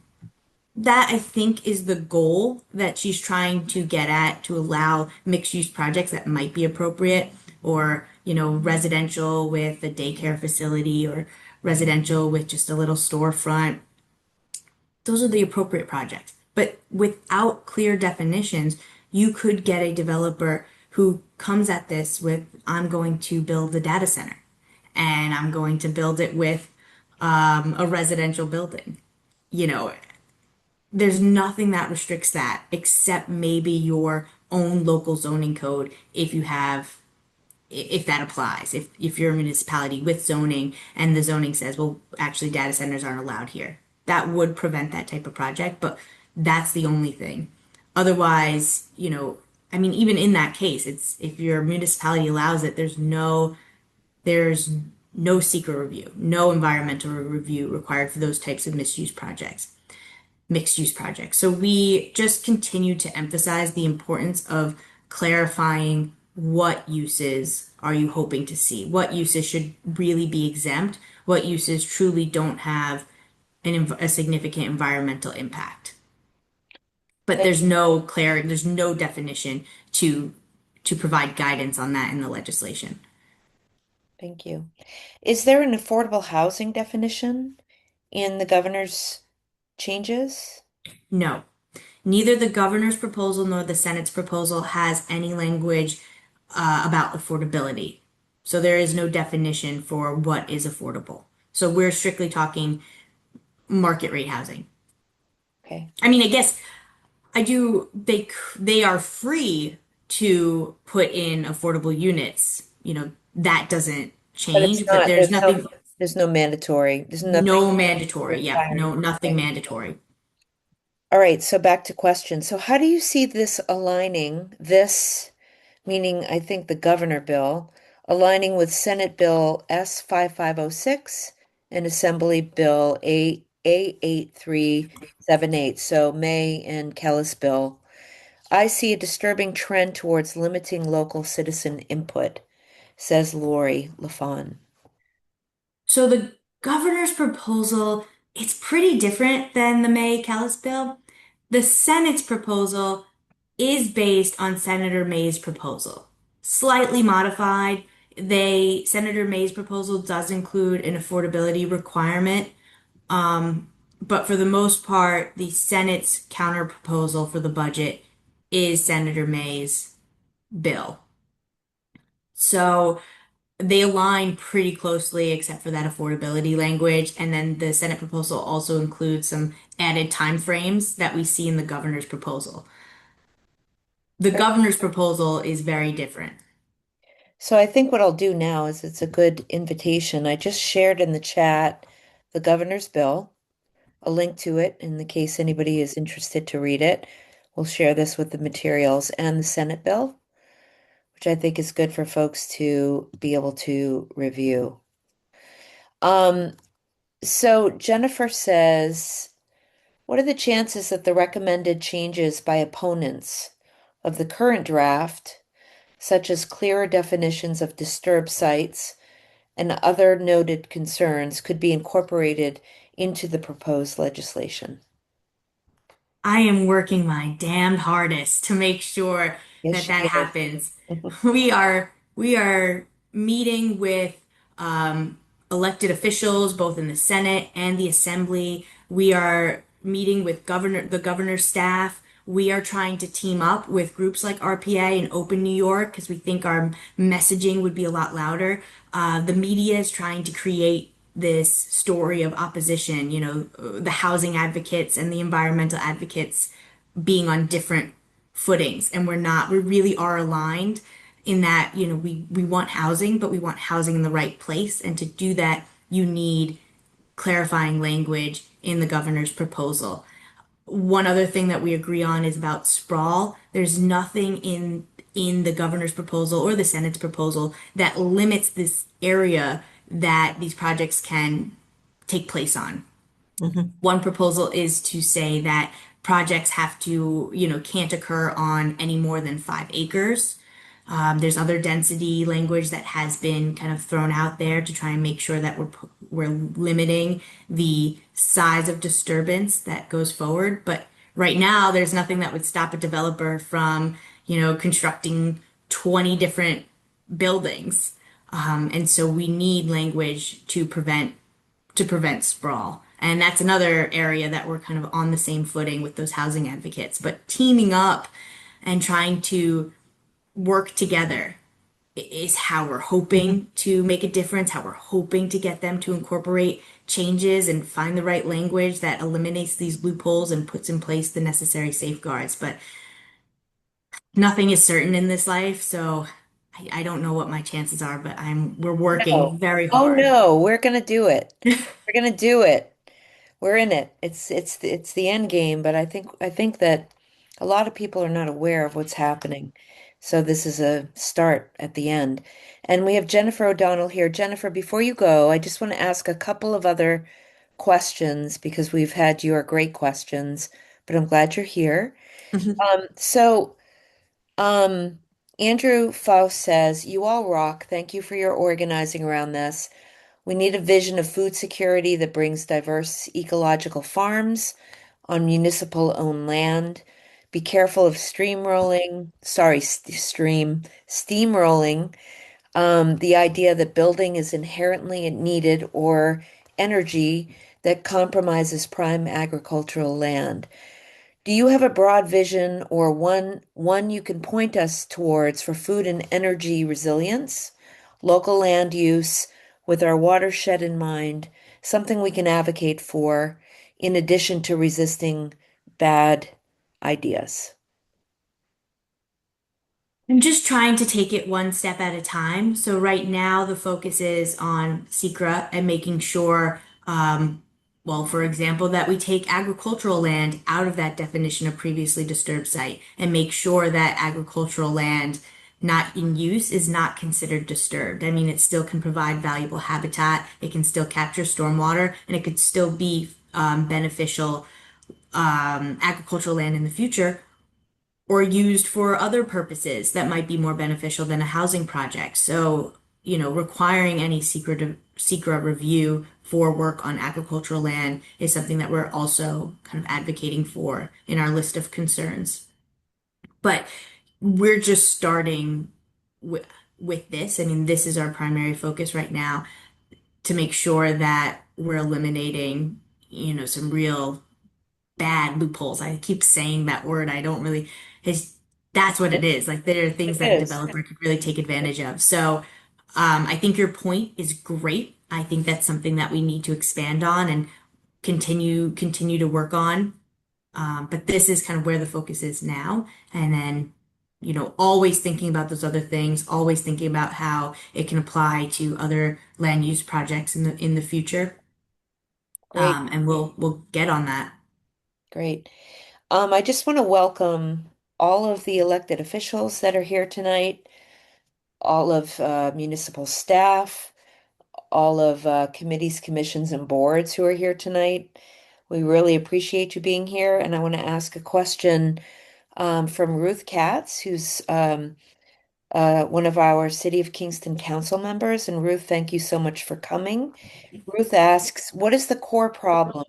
That I think is the goal that she's trying to get at, to allow mixed use projects that might be appropriate, or, residential with a daycare facility, or residential with just a little storefront. Those are the appropriate projects. But without clear definitions, you could get a developer who comes at this with, I'm going to build a data center and I'm going to build it with a residential building. You know, there's nothing that restricts that except maybe your own local zoning code, if that applies. If you're a municipality with zoning and the zoning says, well, actually data centers aren't allowed here. That would prevent that type of project, but that's the only thing. Otherwise, I mean, even in that case, it's if your municipality allows it, there's no SEQRA review, no environmental review required for those types of mixed use projects. So we just continue to emphasize the importance of clarifying what uses are you hoping to see, what uses should really be exempt, what uses truly don't have a significant environmental impact. But Thank, there's no definition to provide guidance on that in the legislation. thank you. Is there an affordable housing definition in the governor's changes? No. Neither the governor's proposal nor the Senate's proposal has any language about affordability. So there is no definition for what is affordable. So we're strictly talking market rate housing. Okay. I mean, I guess I do, they are free to put in affordable units. That doesn't But it's change, but not, there's no mandatory, there's nothing no mandatory. Yeah, requiring. no, nothing Okay. mandatory. All right, so back to question. So how do you see this aligning, this, meaning I think the governor bill, aligning with Senate Bill S 5506 and Assembly Bill A 8378, so May and Kellis bill? I see a disturbing trend towards limiting local citizen input, says Lori LaFawn. So the governor's proposal, it's pretty different than the May Callis bill. The Senate's proposal is based on Senator May's proposal, slightly modified. Senator May's proposal does include an affordability requirement, but for the most part, the Senate's counter proposal for the budget is Senator May's bill. So they align pretty closely except for that affordability language. And then the Senate proposal also includes some added timeframes that we see in the governor's proposal. The governor's proposal is very different. So I think what I'll do now is it's a good invitation. I just shared in the chat the governor's bill, a link to it in the case anybody is interested to read it. We'll share this with the materials and the Senate bill, which I think is good for folks to be able to review. Um, so Jennifer says, what are the chances that the recommended changes by opponents of the current draft, such as clearer definitions of disturbed sites and other noted concerns, could be incorporated into the proposed legislation? I am working my damned hardest to make sure Yes, that she that is. happens. We are meeting with elected officials both in the Senate and the Assembly. We are meeting with the governor's staff. We are trying to team up with groups like RPA and Open New York because we think our messaging would be a lot louder. The media is trying to create this story of opposition, the housing advocates and the environmental advocates being on different footings. And we really are aligned in that, we want housing, but we want housing in the right place. And to do that, you need clarifying language in the governor's proposal. One other thing that we agree on is about sprawl. There's nothing in the governor's proposal or the Senate's proposal that limits this area that these projects can take place on. Mhm. One proposal is to say that projects have to, can't occur on any more than 5 acres. There's other density language that has been kind of thrown out there to try and make sure that we're limiting the size of disturbance that goes forward. But right now, there's nothing that would stop a developer from, constructing 20 different buildings. And so we need language to prevent sprawl. And that's another area that we're kind of on the same footing with those housing advocates. But teaming up and trying to work together is how we're Mhm. hoping to make a difference, how we're hoping to get them to incorporate changes and find the right language that eliminates these loopholes and puts in place the necessary safeguards. But nothing is certain in this life, so I don't know what my chances are, but we're working No. very Oh hard. no, we're gonna do it. We're gonna do it. We're in it. It's the end game, but I think that a lot of people are not aware of what's happening. So this is a start at the end. And we have Jennifer O'Donnell here. Jennifer, before you go, I just want to ask a couple of other questions because we've had your great questions, but I'm glad you're here. So, um, Andrew Faust says, "You all rock. Thank you for your organizing around this. We need a vision of food security that brings diverse ecological farms on municipal owned land. Be careful of steamrolling, the idea that building is inherently needed or energy that compromises prime agricultural land. Do you have a broad vision or one you can point us towards for food and energy resilience, local land use with our watershed in mind, something we can advocate for in addition to resisting bad ideas?" I'm just trying to take it one step at a time. So right now, the focus is on SEQRA and making sure, well, for example, that we take agricultural land out of that definition of previously disturbed site and make sure that agricultural land not in use is not considered disturbed. I mean, it still can provide valuable habitat, it can still capture stormwater, and it could still be beneficial agricultural land in the future or used for other purposes that might be more beneficial than a housing project. So, requiring any secret review for work on agricultural land is something that we're also kind of advocating for in our list of concerns. But we're just starting with this. I mean, this is our primary focus right now to make sure that we're eliminating, some real bad loopholes. I keep saying that word. I don't really, it's, that's what it is. Like there are It things that a is. developer could really take advantage of. So, I think your point is great. I think that's something that we need to expand on and continue to work on. But this is kind of where the focus is now. And then, always thinking about those other things, always thinking about how it can apply to other land use projects in the future. Great, And we'll get on that. great. I just want to welcome all of the elected officials that are here tonight, all of municipal staff, all of committees, commissions, and boards who are here tonight. We really appreciate you being here. And I want to ask a question from Ruth Katz, who's one of our City of Kingston council members. And Ruth, thank you so much for coming. Ruth asks, what is the core problem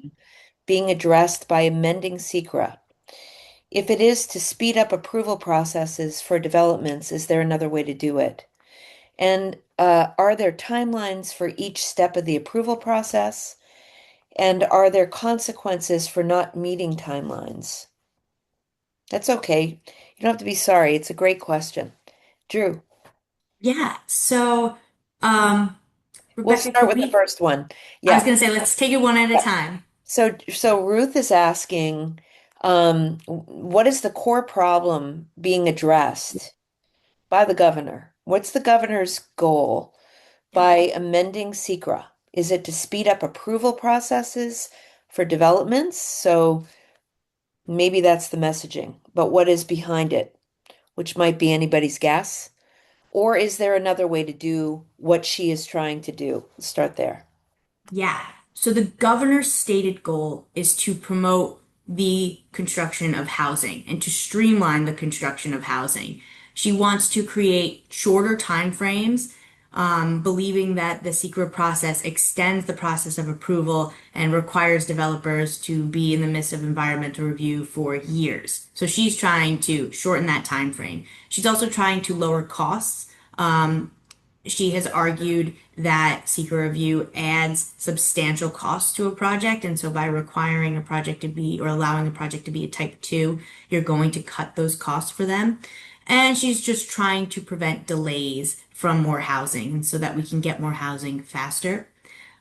being addressed by amending SEQRA? If it is to speed up approval processes for developments, is there another way to do it? And are there timelines for each step of the approval process? And are there consequences for not meeting timelines? That's okay. You don't have to be sorry. It's a great question. Drew, Yeah. So, um, we'll Rebecca, start could with the we? first one. I was Yeah. gonna say, let's take it one at a time. So Ruth is asking, what is the core problem being addressed by the governor? What's the governor's goal by amending SEQRA? Is it to speed up approval processes for developments? So maybe that's the messaging, but what is behind it, which might be anybody's guess? Or is there another way to do what she is trying to do? Let's start there. Yeah. So the governor's stated goal is to promote the construction of housing and to streamline the construction of housing. She wants to create shorter time frames, believing that the secret process extends the process of approval and requires developers to be in the midst of environmental review for years. So she's trying to shorten that time frame. She's also trying to lower costs. She has argued that seeker review adds substantial costs to a project, and so by requiring a project to be or allowing a project to be a type 2, you're going to cut those costs for them. And she's just trying to prevent delays from more housing and so that we can get more housing faster.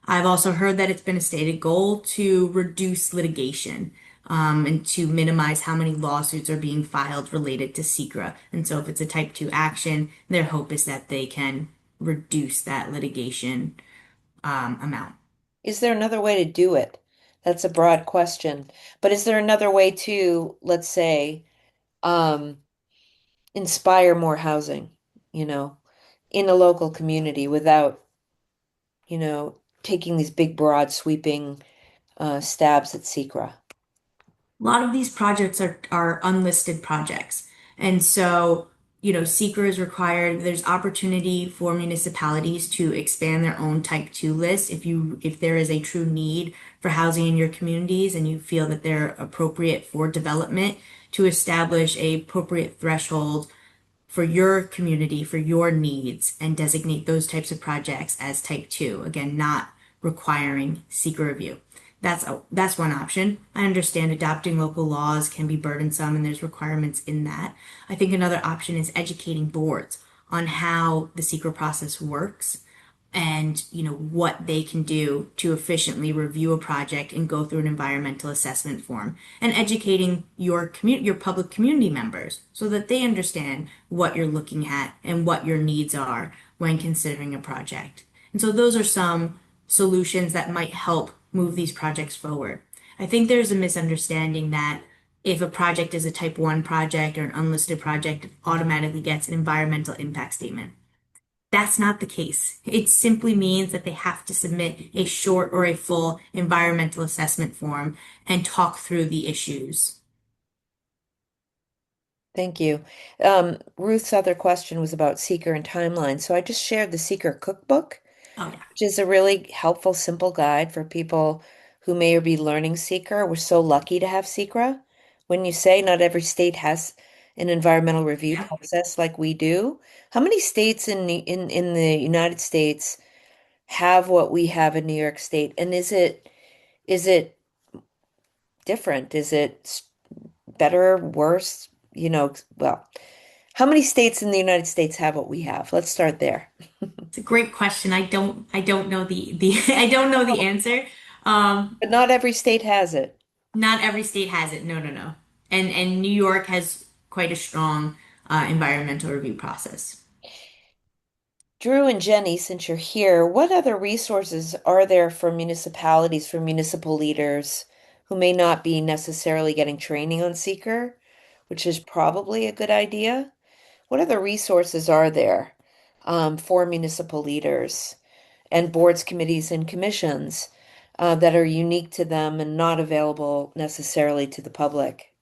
I've also heard that it's been a stated goal to reduce litigation, and to minimize how many lawsuits are being filed related to SEQRA. And so if it's a type 2 action, their hope is that they can reduce that litigation amount. Is there another way to do it? That's a broad question. But is there another way to, let's say, um, inspire more housing, you know, in a local community without, taking these big, broad, sweeping stabs at SEQRA. A lot of these projects are unlisted projects. And so, SEQRA is required. There's opportunity for municipalities to expand their own type 2 list if there is a true need for housing in your communities and you feel that they're appropriate for development to establish a appropriate threshold for your community, for your needs, and designate those types of projects as type 2. Again, not requiring seeker review. That's one option. I understand adopting local laws can be burdensome and there's requirements in that. I think another option is educating boards on how the secret process works and what they can do to efficiently review a project and go through an environmental assessment form and educating your public community members so that they understand what you're looking at and what your needs are when considering a project. And so those are some solutions that might help move these projects forward. I think there's a misunderstanding that if a project is a type 1 project or an unlisted project, it automatically gets an environmental impact statement. That's not the case. It simply means that they have to submit a short or a full environmental assessment form and talk through the issues. Thank you. Ruth's other question was about Seeker and timeline. So I just shared the Seeker cookbook, Oh, yeah. which is a really helpful, simple guide for people who may be learning Seeker. We're so lucky to have SEQRA. When you say not every state has an environmental review Yeah. process like we do, how many states in the United States have what we have in New York State? And is it different? Is it better, worse? Well, how many states in the United States have what we have? Let's start there. It's a great question. I don't know the I don't know the answer. Um, But not every state has it. Not every state has it. No, no, no. And New York has quite a strong environmental review process. Drew and Jenny, since you're here, what other resources are there for municipalities, for municipal leaders who may not be necessarily getting training on Seeker, which is probably a good idea? What other resources are there for municipal leaders and boards, committees, and commissions that are unique to them and not available necessarily to the public?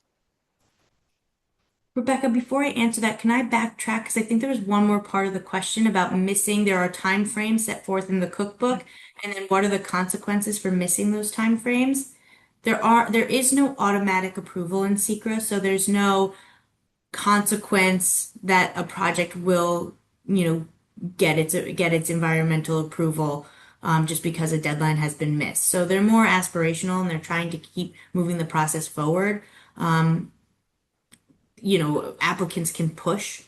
Rebecca, before I answer that, can I backtrack? Because I think there was one more part of the question about missing. There are time frames set forth in the cookbook, and then what are the consequences for missing those time frames? There is no automatic approval in SEQRA, so there's no consequence that a project will, you know, get its environmental approval just because a deadline has been missed. So they're more aspirational and they're trying to keep moving the process forward. Applicants can push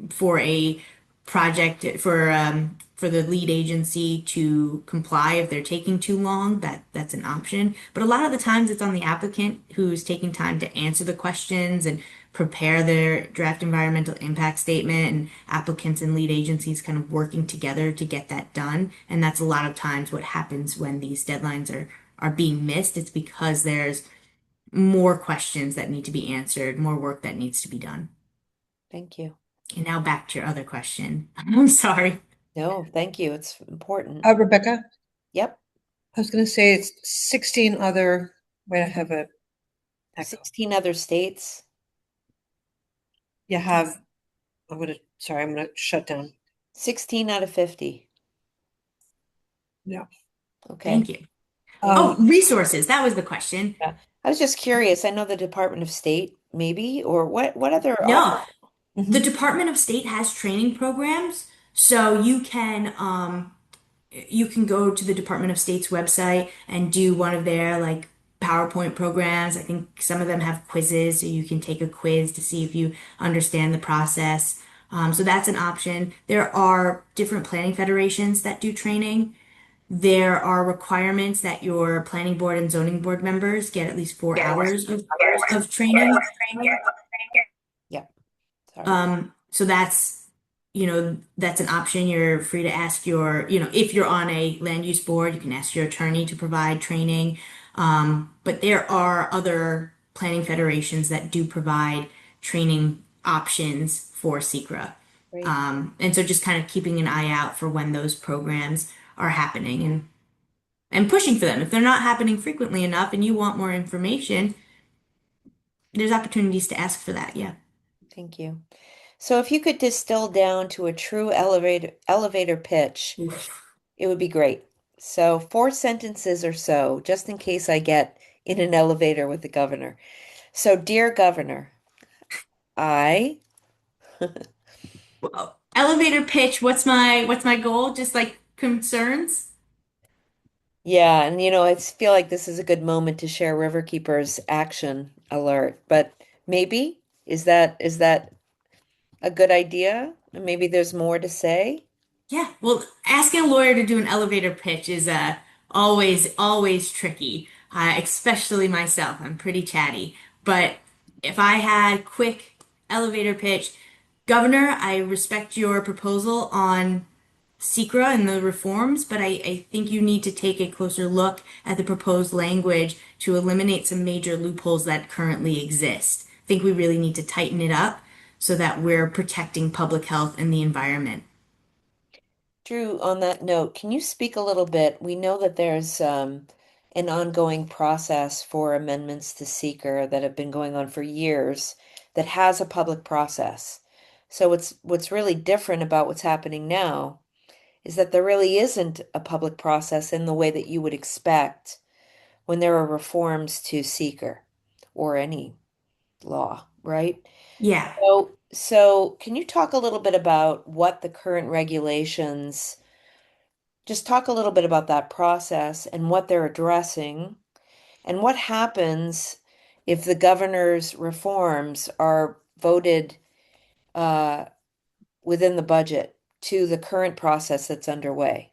for a project for the lead agency to comply if they're taking too long. That's an option. But a lot of the times it's on the applicant who's taking time to answer the questions and prepare their draft environmental impact statement and applicants and lead agencies kind of working together to get that done. And that's a lot of times what happens when these deadlines are being missed. It's because there's more questions that need to be answered, more work that needs to be done. Thank you. And now back to your other question. I'm sorry. No, thank you. It's important. Rebecca, Yep. I was going to say it's 16 other, wait, I have a echo. 16 other states. You have, sorry, I'm going to shut down. 16 out of 50. Yeah. Okay. Thank you. Oh, Um, resources. That was the question. Yeah. I was just curious. I know the Department of State, maybe, or what other No, the mhm. Department of State has training programs, so you can go to the Department of State's website and do one of their like PowerPoint programs. I think some of them have quizzes, so you can take a quiz to see if you understand the process. So that's an option. There are different planning federations that do training. There are requirements that your planning board and zoning board members get at least 4 hours of training. Yeah, sorry. So that's an option. You're free to ask if you're on a land use board, you can ask your attorney to provide training. But there are other planning federations that do provide training options for SEQRA. Great. And so just kind of keeping an eye out for when those programs are happening and pushing for them. If they're not happening frequently enough and you want more information, there's opportunities to ask for that. Yeah. Thank you. So if you could distill down to a true elevator pitch, Oof. it would be great. So 4 sentences or so, just in case I get in an elevator with the governor. So, dear governor, I, Well, elevator pitch, what's my goal? Just like concerns? yeah, and I feel like this is a good moment to share Riverkeeper's action alert, but maybe is that a good idea? Maybe there's more to say. Yeah, well, asking a lawyer to do an elevator pitch is always tricky, especially myself. I'm pretty chatty. But if I had quick elevator pitch, Governor, I respect your proposal on SEQRA and the reforms, but I think you need to take a closer look at the proposed language to eliminate some major loopholes that currently exist. I think we really need to tighten it up so that we're protecting public health and the environment. Drew, on that note, can you speak a little bit? We know that there's an ongoing process for amendments to seeker that have been going on for years that has a public process. So what's really different about what's happening now is that there really isn't a public process in the way that you would expect when there are reforms to seeker or any law, right? Yeah. So can you talk a little bit about what the current regulations, just talk a little bit about that process and what they're addressing and what happens if the governor's reforms are voted uh, within the budget to the current process that's underway?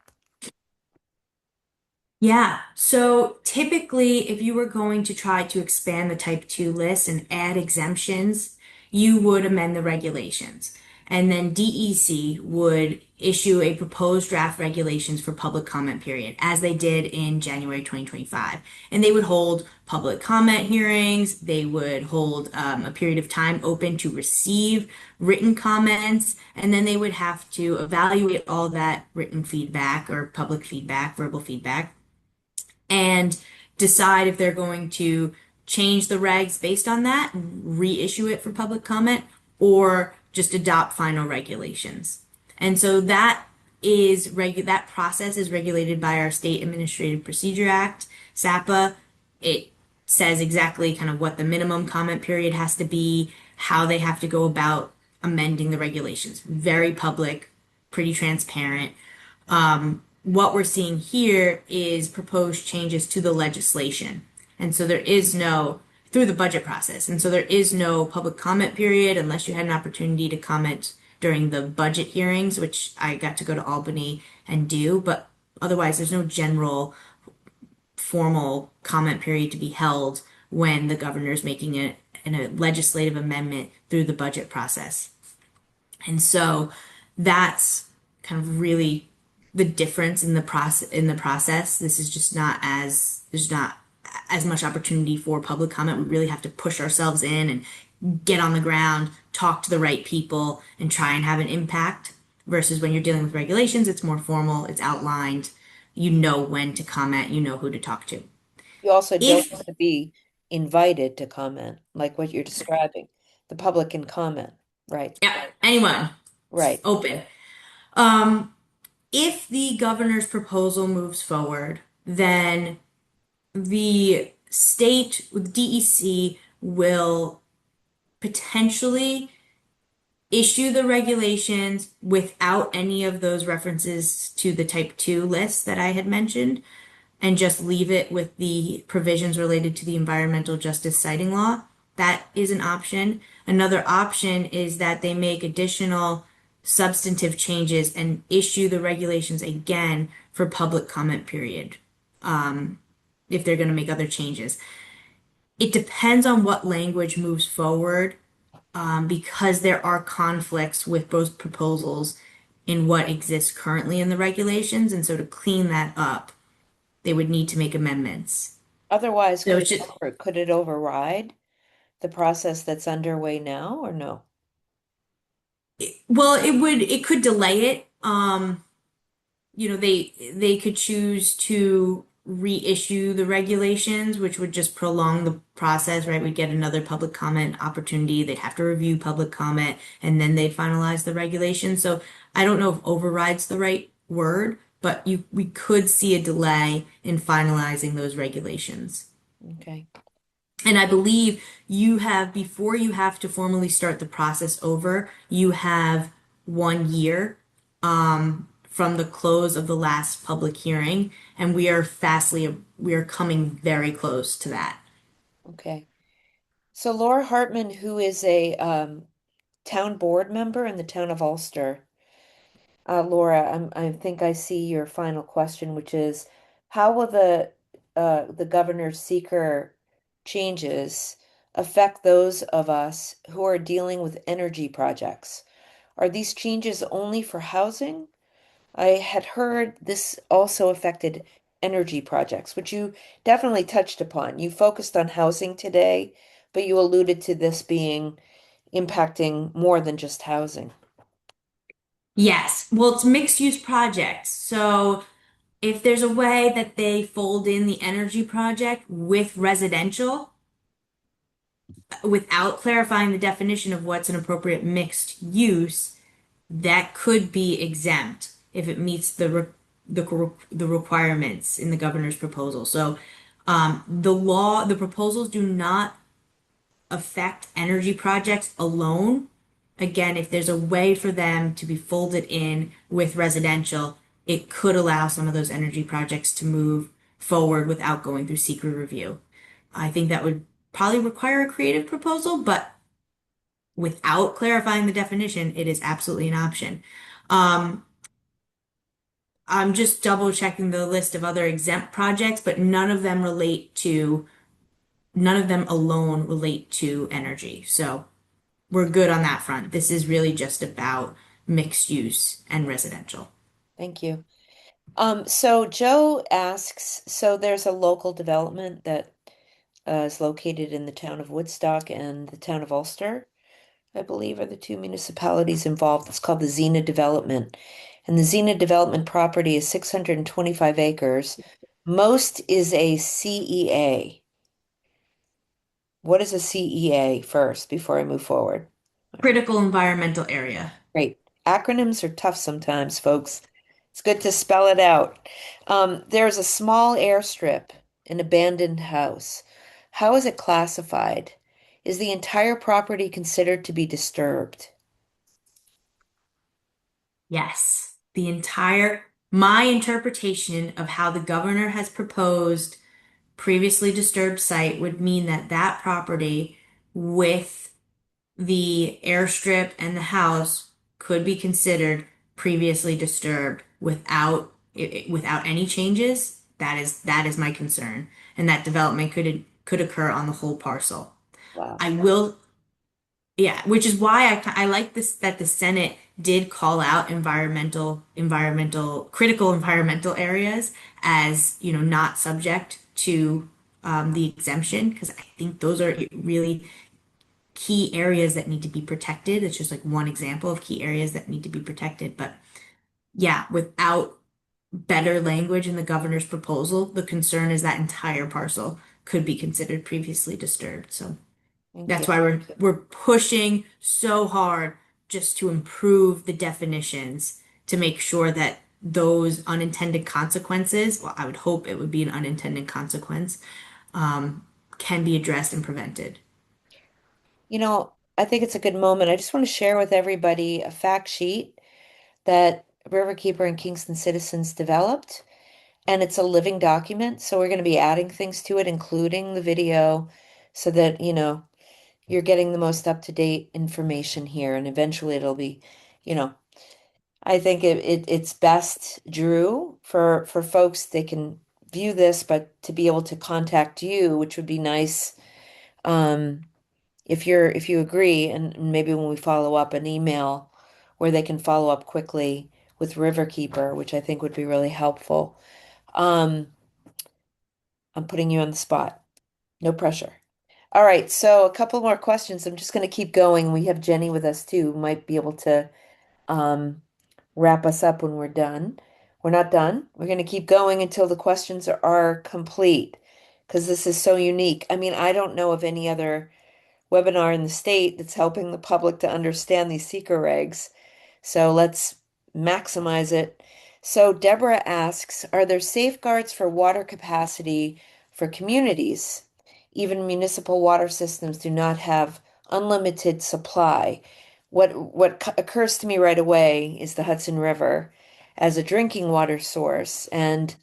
Yeah. So typically, if you were going to try to expand the type 2 list and add exemptions, you would amend the regulations. And then DEC would issue a proposed draft regulations for public comment period, as they did in January 2025. And they would hold public comment hearings. They would hold a period of time open to receive written comments. And then they would have to evaluate all that written feedback or public feedback, verbal feedback and decide if they're going to change the regs based on that, reissue it for public comment, or just adopt final regulations. And so that process is regulated by our State Administrative Procedure Act, SAPA. It says exactly kind of what the minimum comment period has to be, how they have to go about amending the regulations. Very public, pretty transparent. What we're seeing here is proposed changes to the legislation. And so there is no, through the budget process. And so there is no public comment period unless you had an opportunity to comment during the budget hearings, which I got to go to Albany and do. But otherwise, there's no general formal comment period to be held when the governor's making a legislative amendment through the budget process. And so that's kind of really the difference in the process. This is just not as there's not as much opportunity for public comment. We really have to push ourselves in and get on the ground, talk to the right people, and try and have an impact. Versus when you're dealing with regulations, it's more formal, it's outlined, you know when to comment, you know who to talk to. You also don't If have to be invited to comment, like what you're describing. The public can comment, right? yeah, anyone, Right. open. Um, if the governor's proposal moves forward, then the state, DEC, will potentially issue the regulations without any of those references to the type 2 list that I had mentioned and just leave it with the provisions related to the environmental justice citing law. That is an option. Another option is that they make additional substantive changes and issue the regulations again for public comment period if they're going to make other changes. It depends on what language moves forward because there are conflicts with both proposals in what exists currently in the regulations. And so to clean that up, they would need to make amendments. Otherwise, So it's just, could it override the process that's underway now or no? Well, it could delay it. They could choose to reissue the regulations, which would just prolong the process, right? We'd get another public comment opportunity. They'd have to review public comment and then they'd finalize the regulations. So I don't know if override's the right word, but we could see a delay in finalizing those regulations. Okay. And I believe before you have to formally start the process over, you have 1 year from the close of the last public hearing, and we are coming very close to that. Okay. So Laura Hartman, who is a town board member in the town of Ulster. Laura, I think I see your final question, which is how will the governor's seeker changes affect those of us who are dealing with energy projects? Are these changes only for housing? I had heard this also affected energy projects, which you definitely touched upon. You focused on housing today, but you alluded to this being impacting more than just housing. Yes, well, it's mixed use projects. So if there's a way that they fold in the energy project with residential, without clarifying the definition of what's an appropriate mixed use, that could be exempt if it meets the requirements in the governor's proposal. So the proposals do not affect energy projects alone. Again, if there's a way for them to be folded in with residential, it could allow some of those energy projects to move forward without going through secret review. I think that would probably require a creative proposal, but without clarifying the definition, it is absolutely an option. Um, I'm just double checking the list of other exempt projects, but none of them alone relate to energy. So we're good on that front. This is really just about mixed use and residential. Thank you. So Joe asks, so there's a local development that is located in the town of Woodstock and the town of Ulster, I believe are the two municipalities involved. It's called the Xena Development. And the Xena Development property is 625 acres. Most is a CEA. What is a CEA first before I move forward? Critical environmental area. Great. Acronyms are tough sometimes, folks. It's good to spell it out. There's a small airstrip, an abandoned house. How is it classified? Is the entire property considered to be disturbed? Yes. My interpretation of how the governor has proposed previously disturbed site would mean that that property with the airstrip and the house could be considered previously disturbed without any changes. That is my concern, and that development could occur on the whole parcel. Wow. I will, yeah, which is why I like this that the Senate did call out critical environmental areas as, not subject to the exemption, because I think those are really key areas that need to be protected. It's just like one example of key areas that need to be protected. But yeah, without better language in the governor's proposal, the concern is that entire parcel could be considered previously disturbed. So Thank you. that's why we're pushing so hard just to improve the definitions to make sure that those unintended consequences, well, I would hope it would be an unintended consequence, can be addressed and prevented. I think it's a good moment. I just want to share with everybody a fact sheet that Riverkeeper and Kingston citizens developed, and it's a living document. So we're going to be adding things to it, including the video, so that, you're getting the most up-to-date information here. And eventually it'll be, you know, I think it's best, Drew, for folks, they can view this, but to be able to contact you, which would be nice. Um, if you agree, and maybe when we follow up an email where they can follow up quickly with Riverkeeper, which I think would be really helpful. Um, I'm putting you on the spot. No pressure. All right, so a couple more questions. I'm just going to keep going. We have Jenny with us too, who might be able to um, wrap us up when we're done. We're not done. We're going to keep going until the questions are complete because this is so unique. I mean, I don't know of any other webinar in the state that's helping the public to understand these SEQRA regs. So let's maximize it. So Deborah asks, are there safeguards for water capacity for communities? Even municipal water systems do not have unlimited supply. What occurs to me right away is the Hudson River as a drinking water source and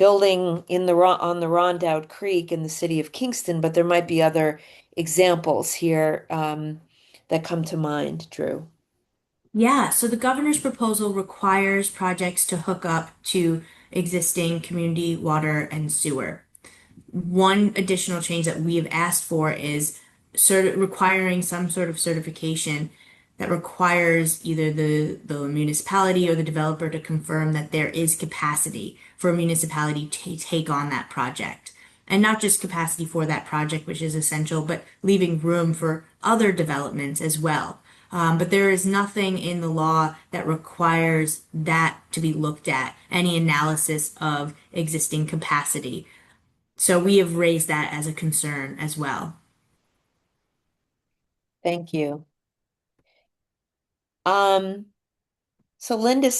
building in on the Rondout Creek in the city of Kingston, but there might be other examples here that come to mind, Drew. Yeah, so the governor's proposal requires projects to hook up to existing community water and sewer. One additional change that we have asked for is requiring some sort of certification that requires either the municipality or the developer to confirm that there is capacity for a municipality to take on that project. And not just capacity for that project, which is essential, but leaving room for other developments as well. But there is nothing in the law that requires that to be looked at, any analysis of existing capacity. So we have raised that as a concern as well. Thank you. Um, so Linda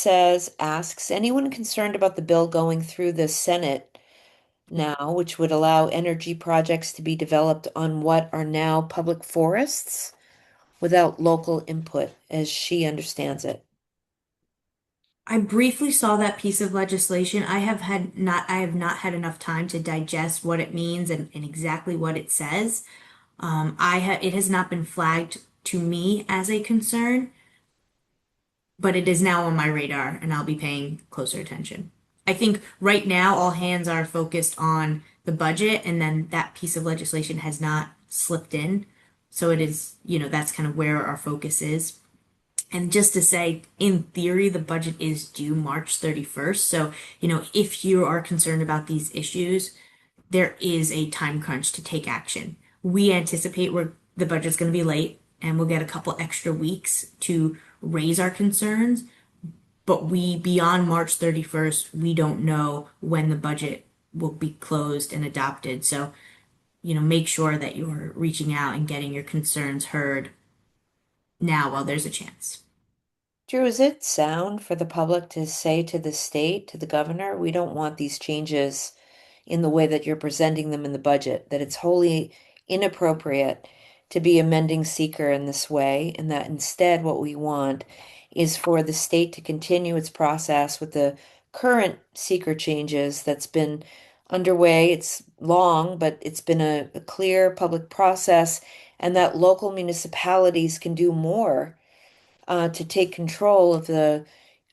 asks, anyone concerned about the bill going through the Senate now, which would allow energy projects to be developed on what are now public forests without local input, as she understands it? I briefly saw that piece of legislation. I have not had enough time to digest what it means and exactly what it says. It has not been flagged to me as a concern, but it is now on my radar and I'll be paying closer attention. I think right now all hands are focused on the budget and then that piece of legislation has not slipped in. So it is, that's kind of where our focus is. And just to say, in theory, the budget is due March 31st. So, if you are concerned about these issues, there is a time crunch to take action. We anticipate the budget's going to be late and we'll get a couple extra weeks to raise our concerns. But beyond March 31st, we don't know when the budget will be closed and adopted. So, make sure that you're reaching out and getting your concerns heard now while there's a chance. Drew, is it sound for the public to say to the state, to the governor, we don't want these changes in the way that you're presenting them in the budget, that it's wholly inappropriate to be amending seeker in this way, and that instead what we want is for the state to continue its process with the current seeker changes that's been underway. It's long, but it's been a clear public process, and that local municipalities can do more to take control of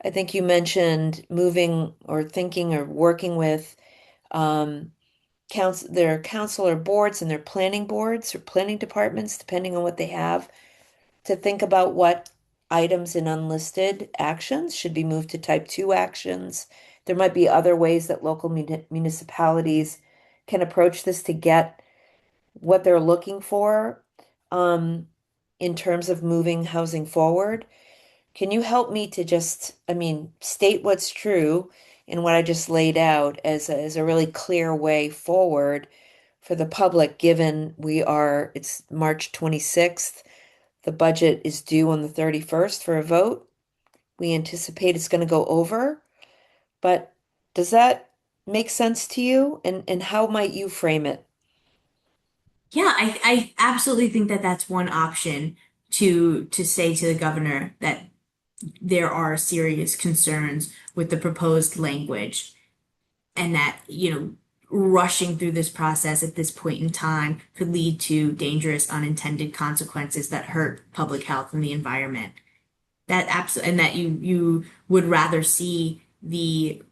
I think you mentioned moving or thinking or working with um, their council or boards and their planning boards or planning departments, depending on what they have, to think about what items in unlisted actions should be moved to type 2 actions. There might be other ways that local municipalities can approach this to get what they're looking for um, in terms of moving housing forward. Can you help me to just, I mean, state what's true in what I just laid out as a really clear way forward for the public, given it's March 26th. The budget is due on the 31st for a vote. We anticipate it's going to go over, but does that make sense to you? And how might you frame it? Yeah, I absolutely think that that's one option to say to the governor that there are serious concerns with the proposed language and that, rushing through this process at this point in time could lead to dangerous unintended consequences that hurt public health and the environment. And that you would rather see the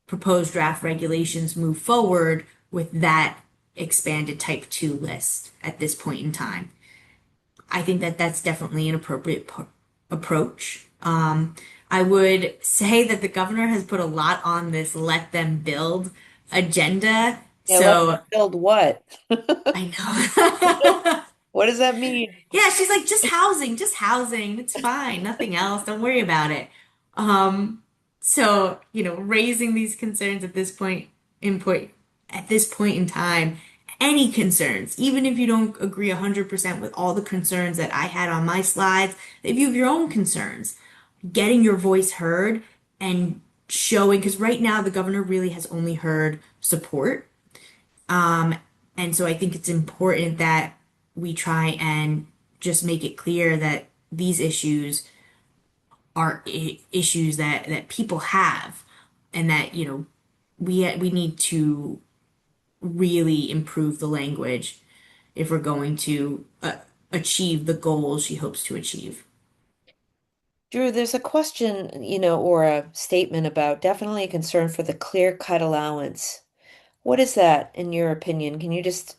proposed draft regulations move forward with that expanded type 2 list at this point in time. I think that that's definitely an appropriate approach. I would say that the governor has put a lot on this let them build agenda Yeah, let So me build what? I know. What does that mean? Yeah, she's like, just housing. It's fine. Nothing else. Don't worry about it. Um, so, raising these concerns at this point in time, any concerns, even if you don't agree 100% with all the concerns that I had on my slides, if you have your own concerns, getting your voice heard and showing, because right now the governor really has only heard support. And so I think it's important that we try and just make it clear that these issues are issues that people have, and that, we need to really improve the language if we're going to achieve the goals she hopes to achieve. Drew, there's a question, or a statement about definitely a concern for the clear-cut allowance. What is that in your opinion? Can you just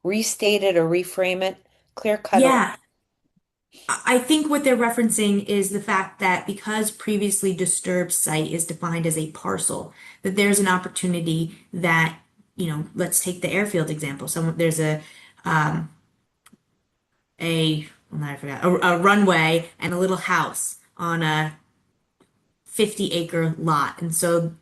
restate it or reframe it? Clear-cut. Yeah, I think what they're referencing is the fact that because previously disturbed site is defined as a parcel, that there's an opportunity that, let's take the airfield example. There's well, now I forgot, a runway and a little house on a 50-acre lot. And so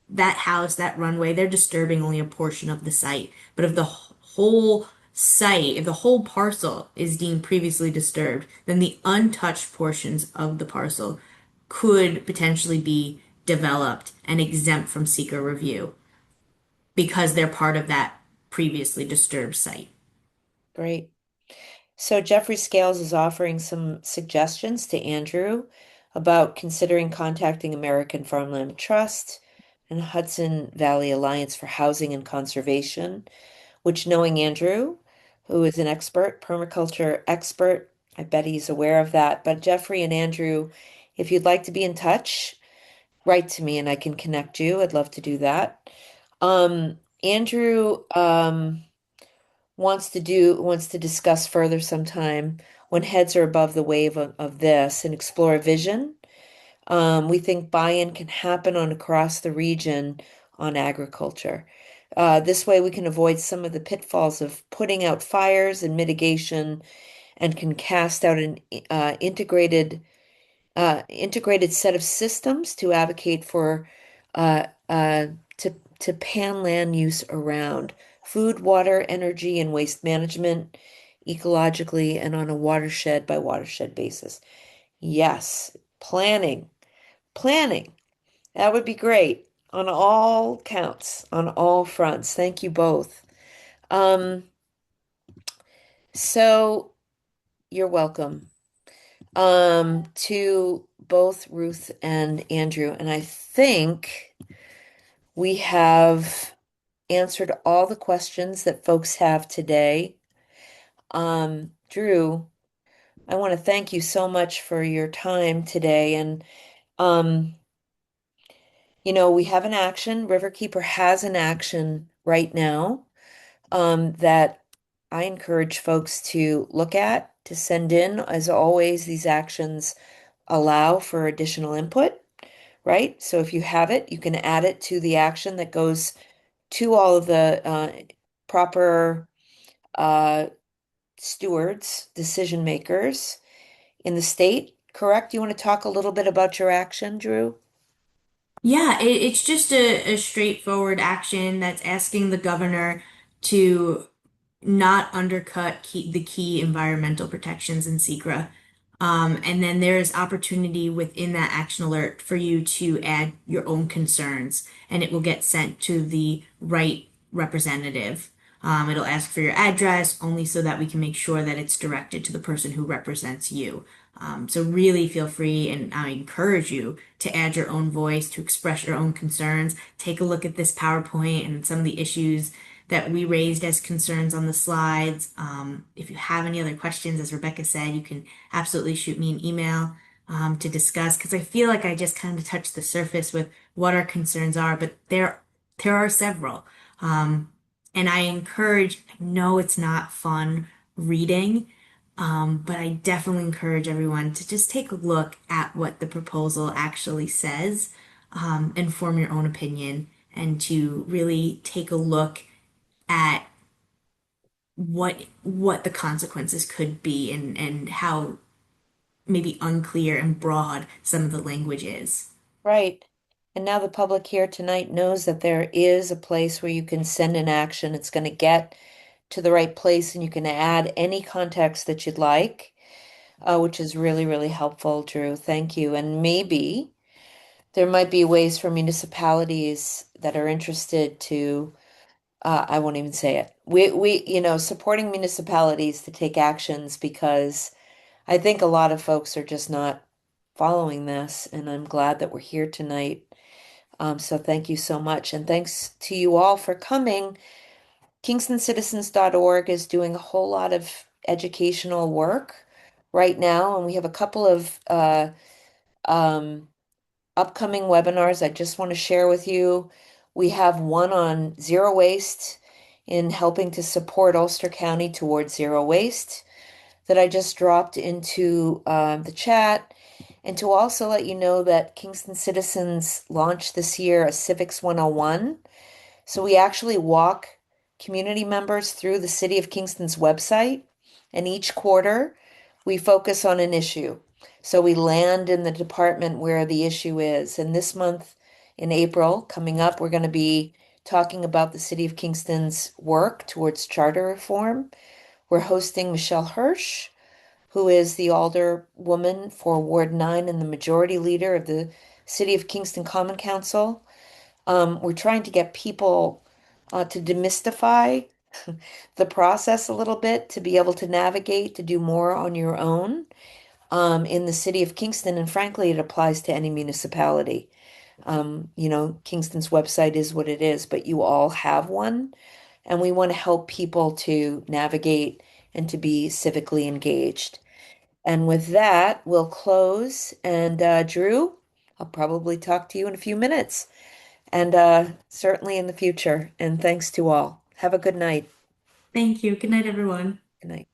that house, that runway, they're disturbing only a portion of the site. But if the whole site, if the whole parcel is deemed previously disturbed, then the untouched portions of the parcel could potentially be developed and exempt from SEQRA review because they're part of that previously disturbed site. Great. So Jeffrey Scales is offering some suggestions to Andrew about considering contacting American Farmland Trust and Hudson Valley Alliance for Housing and Conservation, which knowing Andrew, who is an expert, permaculture expert, I bet he's aware of that. But Jeffrey and Andrew, if you'd like to be in touch, write to me and I can connect you. I'd love to do that. Andrew, wants to discuss further sometime when heads are above the wave of this and explore a vision. We think buy-in can happen on across the region on agriculture. This way we can avoid some of the pitfalls of putting out fires and mitigation and can cast out an integrated set of systems to advocate for uh, uh, to pan land use around food, water, energy, and waste management ecologically and on a watershed by watershed basis. Yes, planning. That would be great on all counts, on all fronts. Thank you both. Um, so you're welcome. To both Ruth and Andrew, and I think we have answered all the questions that folks have today. Drew, I want to thank you so much for your time today. And, um, we have an action. Riverkeeper has an action right now, that I encourage folks to look at, to send in. As always, these actions allow for additional input, right? So if you have it, you can add it to the action that goes to all of the proper uh, stewards, decision makers in the state, correct? You want to talk a little bit about your action, Drew? Yeah, it's just a straightforward action that's asking the governor to not undercut the key environmental protections in SEQRA. And then there's opportunity within that action alert for you to add your own concerns, and it will get sent to the right representative. It'll ask for your address only so that we can make sure that it's directed to the person who represents you. So really feel free, and I encourage you to add your own voice, to express your own concerns. Take a look at this PowerPoint and some of the issues that we raised as concerns on the slides. If you have any other questions, as Rebecca said, you can absolutely shoot me an email to discuss, because I feel like I just kind of touched the surface with what our concerns are, but there are several. And I encourage, I know it's not fun reading, but I definitely encourage everyone to just take a look at what the proposal actually says, and form your own opinion, and to really take a look at what the consequences could be and how maybe unclear and broad some of the language is. Right. And now the public here tonight knows that there is a place where you can send an action. It's going to get to the right place and you can add any context that you'd like, which is really, really helpful, Drew. Thank you. And maybe there might be ways for municipalities that are interested to, I won't even say it. Supporting municipalities to take actions because I think a lot of folks are just not following this, and I'm glad that we're here tonight. So thank you so much. And thanks to you all for coming. KingstonCitizens.org is doing a whole lot of educational work right now, and we have a couple of um, upcoming webinars I just want to share with you. We have one on zero waste in helping to support Ulster County towards zero waste that I just dropped into the chat. And to also let you know that Kingston Citizens launched this year a Civics 101. So we actually walk community members through the City of Kingston's website, and each quarter we focus on an issue. So we land in the department where the issue is. And this month in April, coming up, we're going to be talking about the City of Kingston's work towards charter reform. We're hosting Michelle Hirsch, who is the alderwoman for Ward 9 and the majority leader of the City of Kingston Common Council. We're trying to get people to demystify the process a little bit, to be able to navigate, to do more on your own in the City of Kingston. And frankly, it applies to any municipality. Kingston's website is what it is, but you all have one. And we want to help people to navigate and to be civically engaged. And with that, we'll close. And Drew, I'll probably talk to you in a few minutes and certainly in the future. And thanks to all. Have a good night. Thank you. Good night, everyone. Good night.